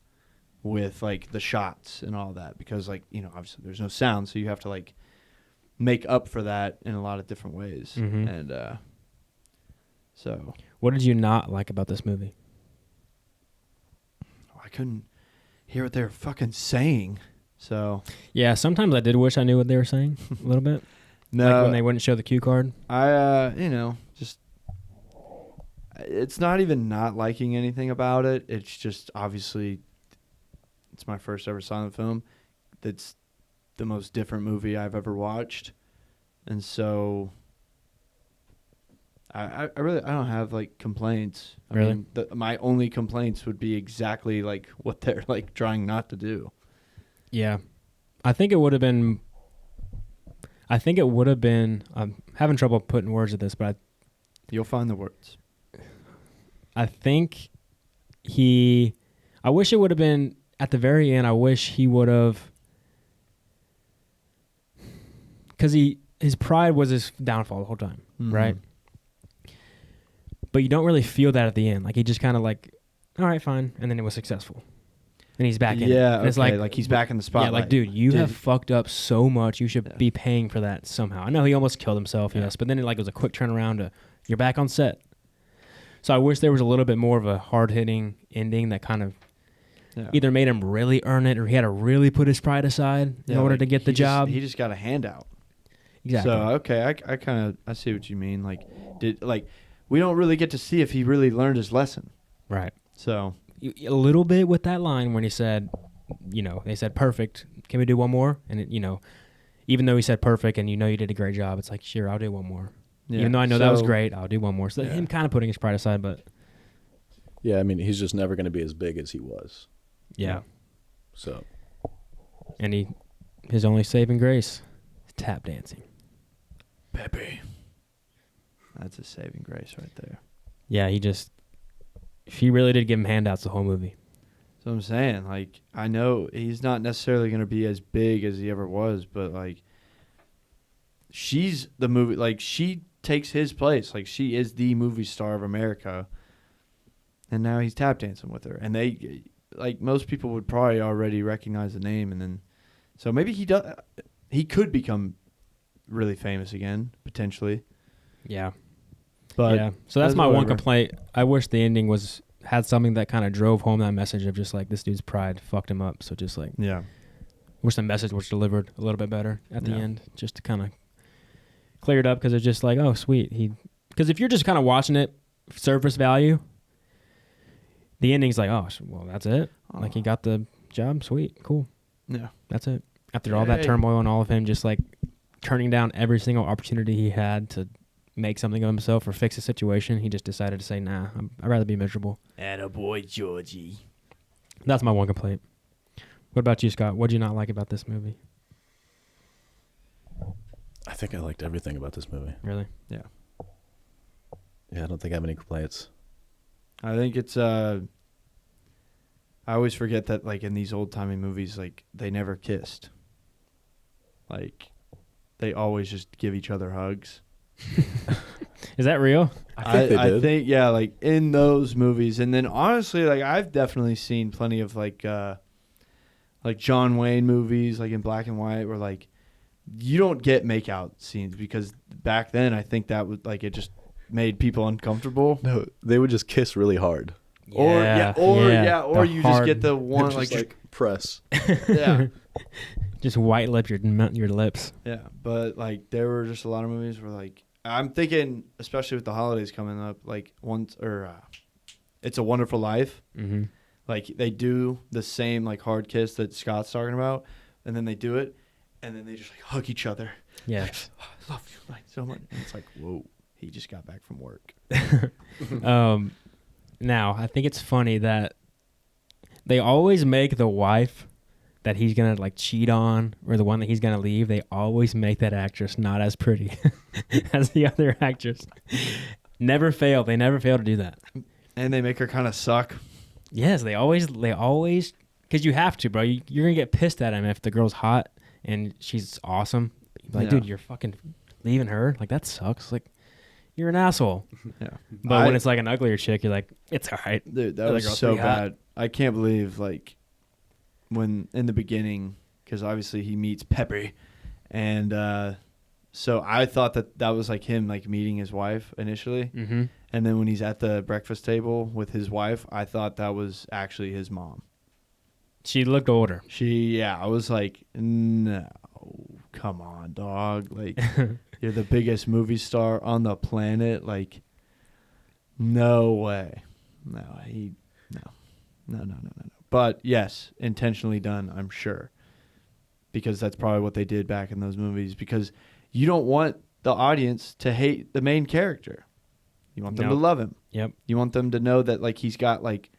with like the shots and all that, because like obviously there's no sound, so you have to like make up for that in a lot of different ways. And so what did you not like about this movie? I couldn't hear what they were fucking saying. So yeah, sometimes I did wish I knew what they were saying a little bit. No, like when they wouldn't show the cue card. Just it's not even not liking anything about it. It's just obviously it's my first ever silent film. That's the most different movie I've ever watched, and so I don't have like complaints. I Really? mean, my only complaints would be exactly like what they're like trying not to do. Yeah. I think it would have been. I'm having trouble putting words to this, but You'll find the words. I think I wish it would have been at the very end. I wish he would have, because his pride was his downfall the whole time, right? But you don't really feel that at the end. Like he just kind of like, all right, fine, and then it was successful, and he's back in it. Yeah, And it's like he's back in the spotlight. Yeah, like dude, you have fucked up so much. You should be paying for that somehow. I know he almost killed himself, yes, but then it was a quick turnaround to you're back on set. So I wish there was a little bit more of a hard-hitting ending that kind of either made him really earn it or he had to really put his pride aside in order to get the job. He just got a handout. Exactly. So okay, I see what you mean. We don't really get to see if he really learned his lesson. Right. So a little bit with that line when he said, they said perfect. Can we do one more? And even though he said perfect and you did a great job, it's like sure, I'll do one more. Yeah. Even though I know that was great, I'll do one more. So him kind of putting his pride aside, but yeah, I mean he's just never going to be as big as he was. Yeah. So. And his only saving grace is tap dancing. Peppy. That's a saving grace right there. Yeah, he really did give him handouts the whole movie. So I'm saying, I know he's not necessarily going to be as big as he ever was, but she's the movie, she takes his place. She is the movie star of America. And now he's tap dancing with her. And they, most people would probably already recognize the name. And then, so maybe he could become really famous again, potentially. Yeah. But yeah. So that's my one complaint. I wish the ending had something that kind of drove home that message of just this dude's pride fucked him up. So just wish the message was delivered a little bit better at the end, just to kind of clear it up, because it's just oh sweet, because if you're just kind of watching it surface value, the ending's oh well, that's it. He got the job, sweet, cool. Yeah, that's it. After all that turmoil and all of him just turning down every single opportunity he had to make something of himself or fix a situation, he just decided to say, nah, I'd rather be miserable. Attaboy, Georgie. That's my one complaint. What about you, Scott? What did you not like about this movie? I think I liked everything about this movie. Really? Yeah. Yeah, I don't think I have any complaints. I think it's I always forget that in these old-timey movies, they never kissed. They always just give each other hugs. Is that real? I think yeah, in those movies. And then honestly, I've definitely seen plenty of John Wayne movies, in black and white, where you don't get makeout scenes, because back then I think that was it just made people uncomfortable. No, they would just kiss really hard. Yeah. Or you just get the one just press. Yeah. Just white lip your lips. Yeah, but there were just a lot of movies where I'm thinking, especially with the holidays coming up, It's a Wonderful Life. Mm-hmm. They do the same hard kiss that Scott's talking about, and then they do it, and then they just hug each other. Yeah, I love you so much. And it's whoa, he just got back from work. Now I think it's funny that they always make the wife that he's gonna cheat on, or the one that he's gonna leave, they always make that actress not as pretty as the other actress. Never fail. They never fail to do that. And they make her kind of suck. Yes, they always, because you have to, bro. You're gonna get pissed at him if the girl's hot and she's awesome. Dude, you're fucking leaving her. That sucks. You're an asshole. Yeah. But when it's an uglier chick, you're it's all right. Dude, that was so bad. I can't believe when in the beginning, because obviously he meets Peppy, and so I thought that was him meeting his wife initially, mm-hmm. And then when he's at the breakfast table with his wife, I thought that was actually his mom. She looked older. I was no, come on, dog. You're the biggest movie star on the planet. No way. No. But yes, intentionally done, I'm sure. Because that's probably what they did back in those movies. Because you don't want the audience to hate the main character. You want them to love him. Yep. You want them to know that like he's got like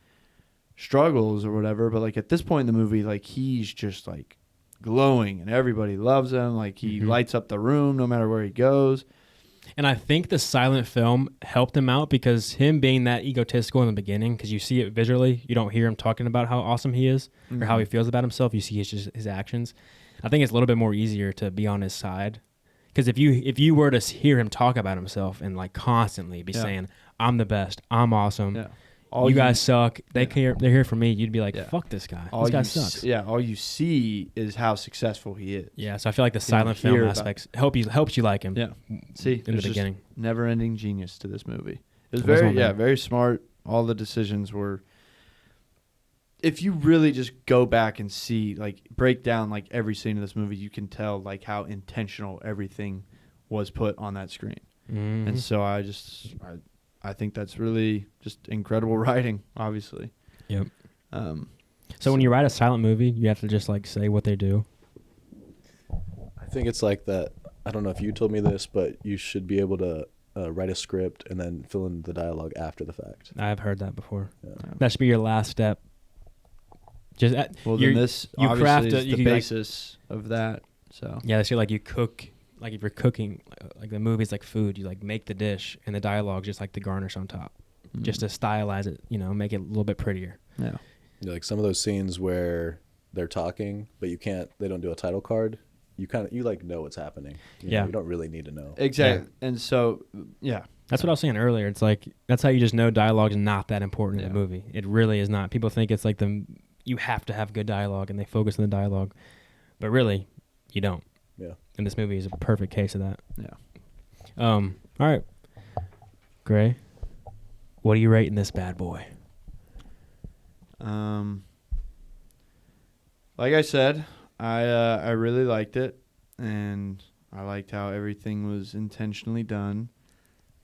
struggles or whatever, but like at this point in the movie, like he's just like glowing and everybody loves him. Like he lights up the room no matter where he goes. And I think the silent film helped him out because him being that egotistical in the beginning, because you see it visually, you don't hear him talking about how awesome he is or how he feels about himself. You see his actions. I think it's a little bit more easier to be on his side. Because if you were to hear him talk about himself and like constantly be saying, "I'm the best, I'm awesome, you guys suck," they're here for me, you'd be like, "Fuck this guy. This guy sucks." All you see is how successful he is. Yeah, so I feel like the silent film aspects helps you like him. Yeah, see, in the beginning, never-ending genius to this movie. It was very smart. All the decisions were. If you really just go back and see, like, break down like every scene of this movie, you can tell like how intentional everything was put on that screen. And so I think that's really just incredible writing, obviously. Yep. So when you write a silent movie, you have to just like say what they do. I think it's like that. I don't know if you told me this, but you should be able to write a script and then fill in the dialogue after the fact. I've heard that before. Yeah. That should be your last step. Just then this you craft is the basis of that. So yeah, so like you cook, like if you're cooking, like the movie's like food, you like make the dish and the dialogue just like the garnish on top, just to stylize it, make it a little bit prettier. Yeah, like some of those scenes where they're talking, but they don't do a title card. You like know what's happening. You don't really need to know exactly. Yeah. And so that's what I was saying earlier. It's like that's how you just know dialogue's not that important in the movie. It really is not. People think it's like you have to have good dialogue and they focus on the dialogue, but really you don't. Yeah. And this movie is a perfect case of that. Yeah. All right, Gray, what are you rating this bad boy? Like I said, I really liked it, and I liked how everything was intentionally done.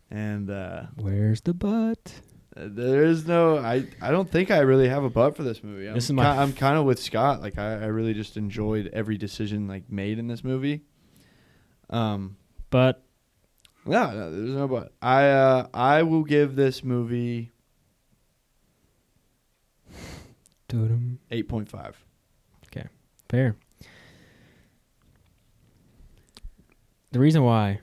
And where's the butt? There is no. I don't think I really have a butt for this movie. I'm kind of with Scott. Like I really just enjoyed every decision like made in this movie. But no, there's no but. I will give this movie 8.5. Okay, fair. The reason why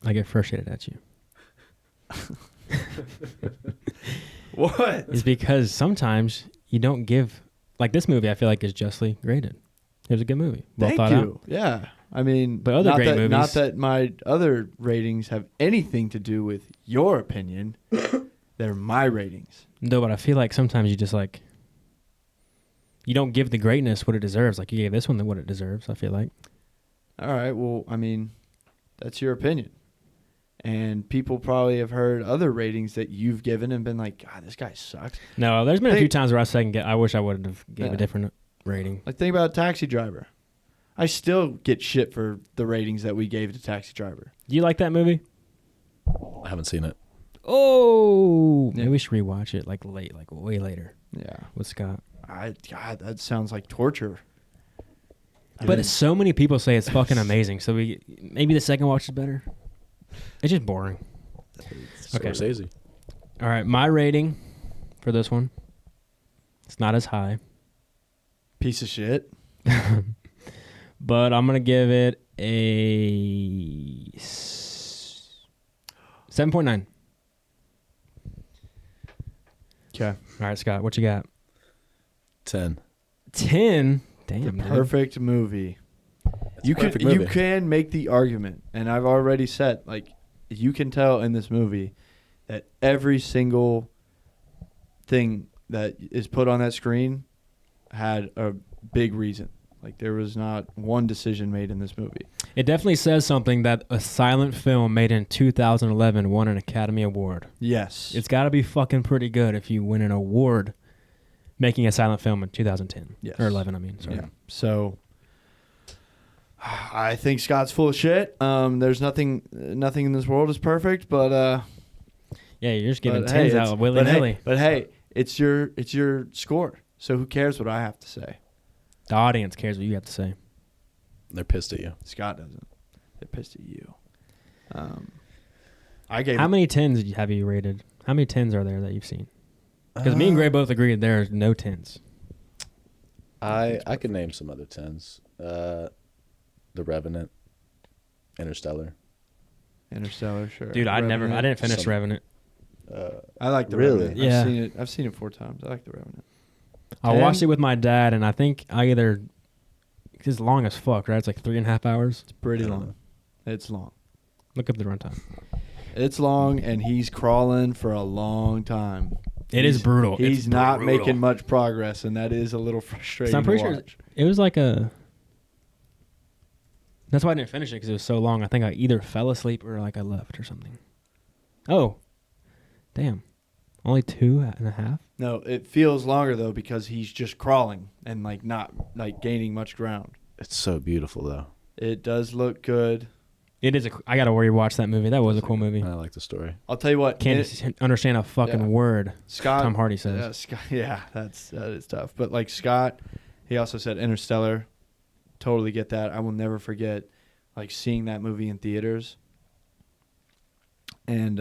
I get frustrated at you what is because sometimes you don't give, like this movie I feel like is justly graded. It was a good movie. Well Thank thought you. out. Yeah. I mean, but other great movies. Not that my other ratings have anything to do with your opinion. They're my ratings. No, but I feel like sometimes you just like, you don't give the greatness what it deserves. Like you gave this one what it deserves, I feel like. All right. Well, I mean, that's your opinion. And people probably have heard other ratings that you've given and been like, God, this guy sucks. No, there's been a few times where I wish I would have gave a different rating. Like think about Taxi Driver. I still get shit for the ratings that we gave to Taxi Driver. Do you like that movie? I haven't seen it. Oh, maybe we should rewatch it like way later. Yeah, with Scott. God, that sounds like torture. But so many people say it's fucking amazing. So maybe the second watch is better. It's just boring. Okay. Scorsese. All right, my rating for this one, it's not as high. Piece of shit. But I'm going to give it a 7.9. Okay. All right, Scott, what you got? 10. 10? Damn, the perfect movie. You can make the argument, and I've already said, like, you can tell in this movie that every single thing that is put on that screen had a big reason. Like, there was not one decision made in this movie. It definitely says something that a silent film made in 2011 won an Academy Award. Yes. It's got to be fucking pretty good if you win an award making a silent film in 2010. Yes. Or 11, I mean. Sorry. Yeah. So, I think Scott's full of shit. There's nothing in this world is perfect, but... yeah, you're just giving 10s out willy-nilly. But hey, it's your score, so who cares what I have to say? The audience cares what you have to say. They're pissed at you. Scott doesn't. They're pissed at you. How many 10s have you rated? How many 10s are there that you've seen? Because me and Gray both agreed there's no 10s. I could name some other 10s. The Revenant, Interstellar, sure. Dude, I didn't finish Revenant. I like the Revenant. Yeah. I've seen it 4 times. I like the Revenant. I watched it with my dad, and I think it's long as fuck, right? It's like 3.5 hours. It's pretty long. It's long. Look up the runtime. It's long, and he's crawling for a long time. It is brutal. He's not making much progress, and that is a little frustrating. So I'm pretty sure it was like a. That's why I didn't finish it, because it was so long. I think I either fell asleep or like I left or something. Oh, damn! Only 2.5. No, it feels longer though because he's just crawling and like not like gaining much ground. It's so beautiful though. It does look good. It is. I gotta rewatch that movie. That was a cool movie. I like the story. I'll tell you what. Can't understand a fucking word Tom Hardy says. That is tough. But like Scott, he also said Interstellar. Totally get that. I will never forget like seeing that movie in theaters. And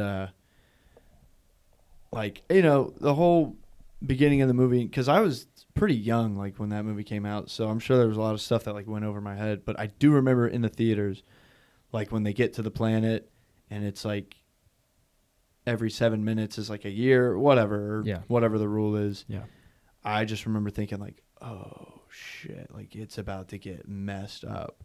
like, you know, the whole beginning of the movie, because I was pretty young like when that movie came out, so I'm sure there was a lot of stuff that like went over my head. But I do remember in the theaters, like when they get to the planet and it's like every 7 minutes is like a year, whatever the rule is. Yeah. I just remember thinking like, oh shit, like it's about to get messed up.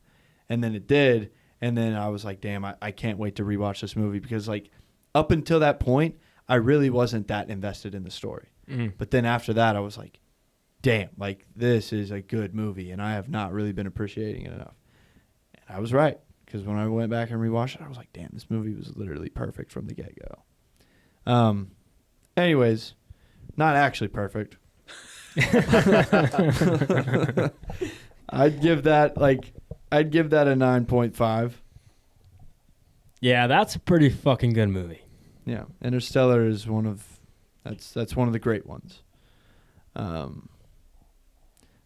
And then it did. And then I was like, damn, I can't wait to rewatch this movie, because like up until that point, I really wasn't that invested in the story. Mm-hmm. But then after that, I was like, damn, like this is a good movie, and I have not really been appreciating it enough. And I was right, because when I went back and rewatched it, I was like, damn, this movie was literally perfect from the get-go. Anyways, not actually perfect. I'd give that a 9.5. Yeah, that's a pretty fucking good movie. Yeah, Interstellar is that's one of the great ones.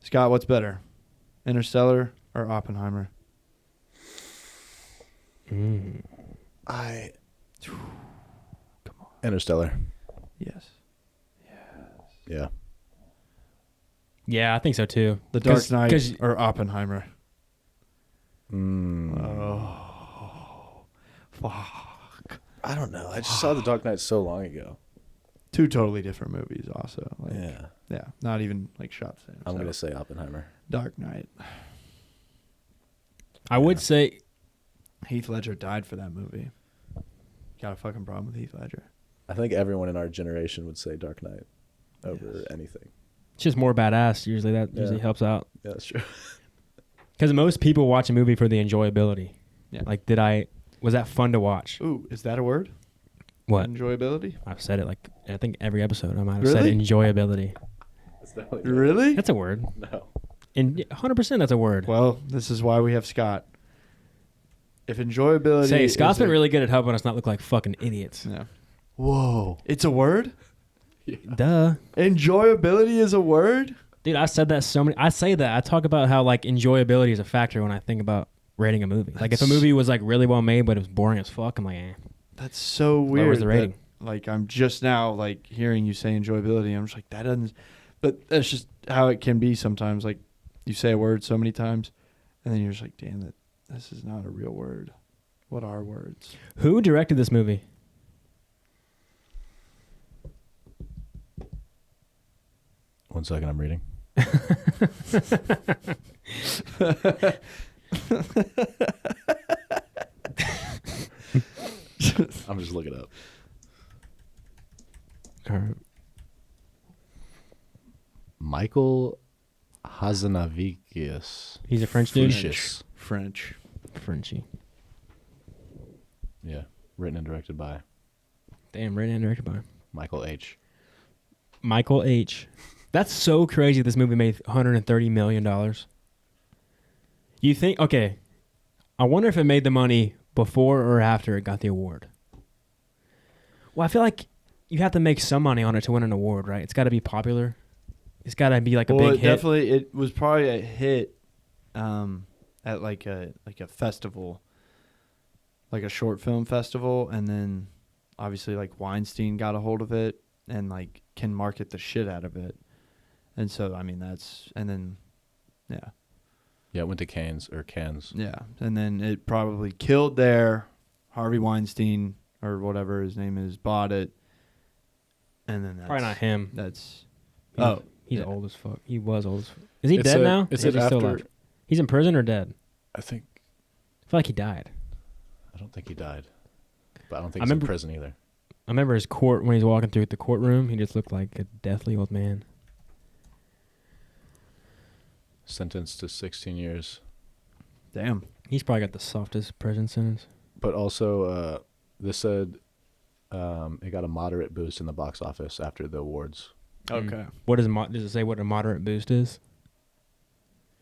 Scott, what's better, Interstellar or Oppenheimer? Come on, Interstellar. Yes. Yeah. Yeah, I think so too. The Dark Knight or Oppenheimer? Oh, fuck. I don't know. I just saw The Dark Knight so long ago. 2 totally different movies also. Like, yeah. Not even like shots. I'm going to say Oppenheimer. Dark Knight. I would say Heath Ledger died for that movie. Got a fucking problem with Heath Ledger. I think everyone in our generation would say Dark Knight over anything. It's just more badass. Usually that usually helps out. Yeah, that's true. Because most people watch a movie for the enjoyability. Yeah. Like, was that fun to watch? Ooh, is that a word? What? Enjoyability? I've said it like, I think every episode I might have said enjoyability. Really? That's a word. No. And 100% that's a word. Well, this is why we have Scott. If enjoyability... Scott's been really good at helping us not look like fucking idiots. Yeah. Whoa. It's a word? Yeah. Duh. Enjoyability is a word? Dude, I said that so many... I say that. I talk about how, like, enjoyability is a factor when I think about rating a movie. Like, if a movie was, like, really well made, but it was boring as fuck, I'm like, eh. That's so weird. Where's the rating? Like, I'm just now, like, hearing you say enjoyability. I'm just like, that doesn't... But that's just how it can be sometimes. Like, you say a word so many times, and then you're just like, damn, this is not a real word. What are words? Who directed this movie? One second, I'm reading. I'm just looking up. All right. Michael Hazanavicius. He's a French dude? French. Frenchy. Yeah. Written and directed by. Damn, written and directed by. Michael H. Michael H. That's so crazy this movie made $130 million. You think... Okay. I wonder if it made the money before or after it got the award. Well, I feel like you have to make some money on it to win an award, right? It's got to be popular. It's got to be like a big hit. Definitely, it was probably a hit at like a festival, like a short film festival, and then obviously like Weinstein got a hold of it and like can market the shit out of it. And so, I mean, yeah, it went to Cannes. Yeah, and then it probably killed there. Harvey Weinstein or whatever his name is bought it, and then probably not him. He's old as fuck. He was old as fuck. Is he dead now? Is he still alive? He's in prison or dead? I feel like he died. I don't think he died, but I don't think he's in prison either. I remember his court when he's walking through the courtroom. He just looked like a deathly old man. Sentenced to 16 years. Damn. He's probably got the softest prison sentence. But also, this said it got a moderate boost in the box office after the awards. Okay. What does it say what a moderate boost is?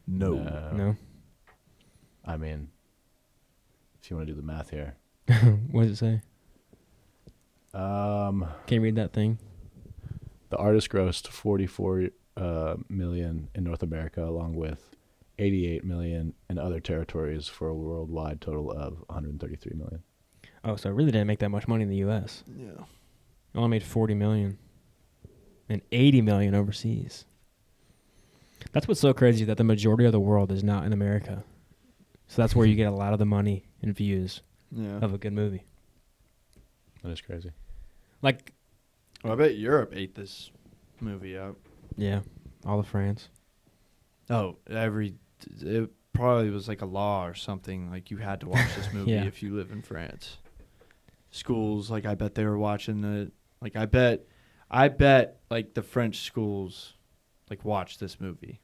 No. I mean, if you want to do the math here. What does it say? Can you read that thing? The artist grossed 44 million in North America, along with 88 million in other territories, for a worldwide total of 133 million. Oh, so it really didn't make that much money in the U.S. Yeah. It only made 40 million and 80 million overseas. That's what's so crazy, that the majority of the world is not in America. So that's where you get a lot of the money and views of a good movie. That is crazy. Like, I bet Europe ate this movie up. Yeah, all of France. Oh, it probably was like a law or something. Like you had to watch this movie if you live in France. Schools, like I bet they were watching it. Like I bet like the French schools like watch this movie.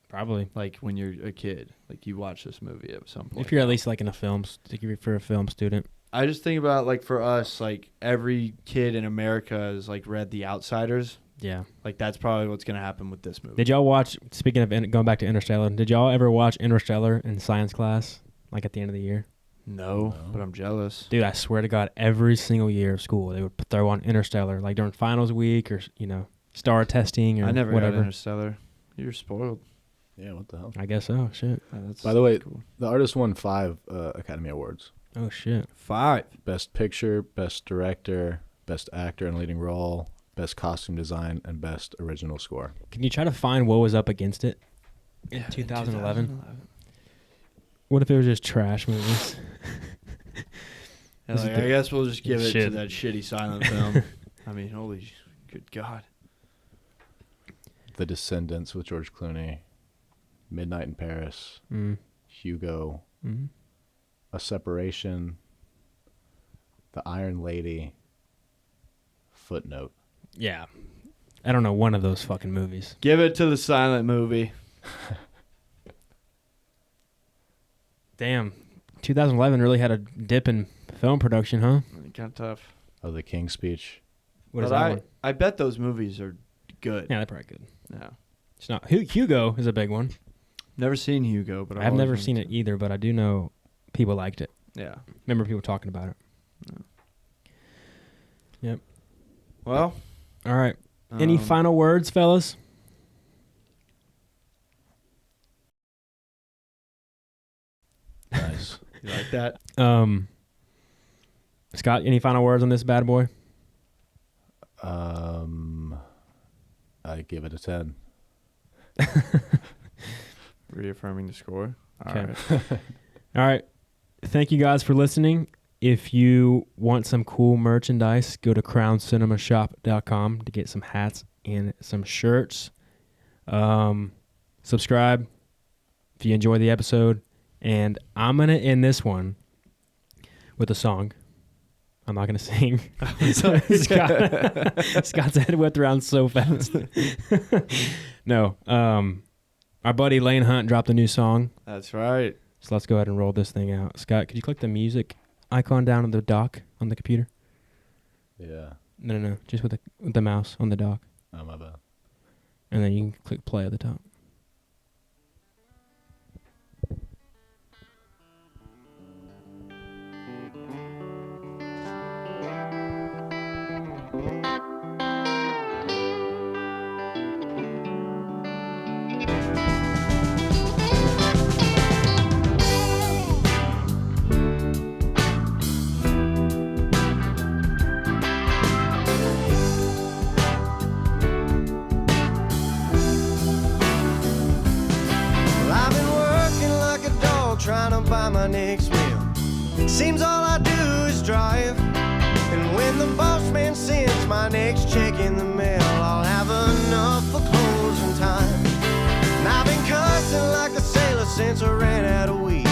Probably. Like when you're a kid, like you watch this movie at some point. If you're at least like in a film, for a film student. I just think about like for us, like every kid in America has like read The Outsiders. Yeah. Like that's probably what's going to happen with this movie. Did y'all watch, speaking of going back to Interstellar, did y'all ever watch Interstellar in science class, like at the end of the year? No, but I'm jealous. Dude, I swear to God, every single year of school, they would throw on Interstellar, like during finals week or, star testing or whatever. I never got Interstellar. You're spoiled. Yeah, what the hell? I guess so. Shit. By the way, cool. The artist won 5 Academy Awards. Oh, shit. 5. Best Picture, Best Director, Best Actor in Leading Role, Best Costume Design, and Best Original Score. Can you try to find what was up against it in 2011? What if it was just trash movies? Like, I guess we'll just give it to that shitty silent film. I mean, holy good God. The Descendants with George Clooney, Midnight in Paris, Hugo, A Separation, The Iron Lady, Footnote. Yeah. I don't know one of those fucking movies. Give it to the silent movie. Damn. 2011 really had a dip in film production, huh? Kind of tough. Oh, The King's Speech. What is that one? I bet those movies are good. Yeah, they're probably good. Yeah. It's not. Hugo is a big one. Never seen Hugo, but I've never seen it either, but I do know people liked it. Yeah. Remember people talking about it. Yeah. Yep. Well. All right. Any final words, fellas? Nice. You like that? Scott, any final words on this bad boy? I give it a 10. Reaffirming the score. All right. All right. Thank you guys for listening. If you want some cool merchandise, go to crowncinemashop.com to get some hats and some shirts. Subscribe if you enjoy the episode. And I'm going to end this one with a song. I'm not going to sing. Scott's head whipped around so fast. No. Our buddy Lane Hunt dropped a new song. That's right. So let's go ahead and roll this thing out. Scott, could you click the music icon down on the dock on the computer? Yeah. No. Just with the mouse on the dock. Oh, my bad. And then you can click play at the top. Seems all I do is drive. And when the boss man sends my next check in the mail, I'll have enough for closing time. And I've been cussing like a sailor since I ran out of weed.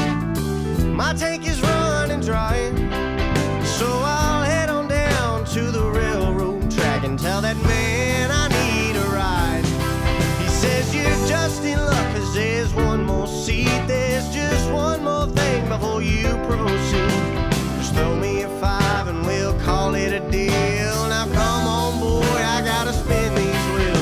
My tank is running dry, so I'll head on down to the railroad track and tell that man I need a ride. He says you're just in luck, 'cause there's one more seat. There's just one more thing before you proceed. Just throw me a $5 and we'll call it a deal. Now come on, boy, I gotta spin these wheels.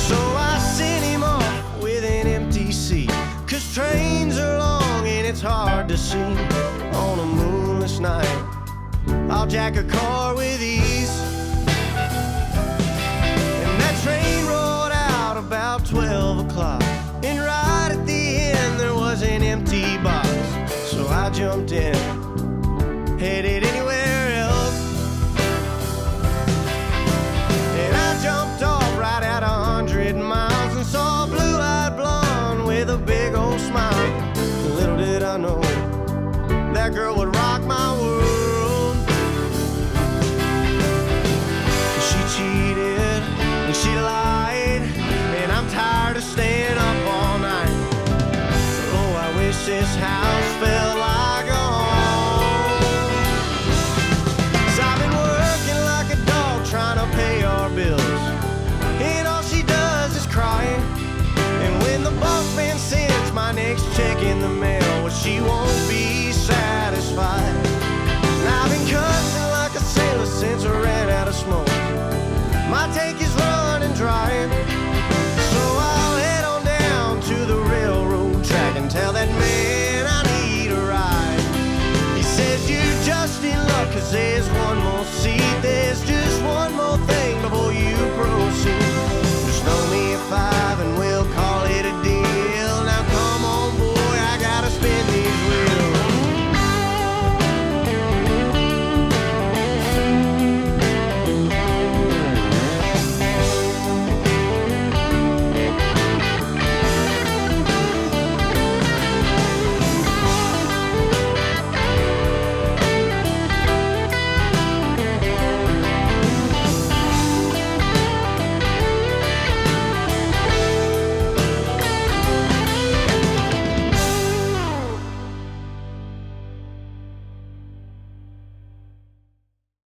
So I sent him off with an empty seat, 'cause trains are long and it's hard to see on a moonless night. I'll jack a car with ease. And that train rolled out about 12 o'clock. And right at the end there was an empty box. So I jumped in, headed anywhere else. And I jumped off right at 100 miles and saw a blue-eyed blonde with a big old smile. Little did I know that girl would rock my world. Cheated and she lied, and I'm tired of staying up all night. Oh, I wish this house felt like a home. 'Cause I've been working like a dog trying to pay our bills, and all she does is cry. And when the boss man sends my next check in the mail, well, she won't be satisfied. And I've been cussing like a sailor since I ran out of smoke. My tank is running dry, so I'll head on down to the railroad track and tell that man I need a ride. He says you're just in luck, 'cause there's one more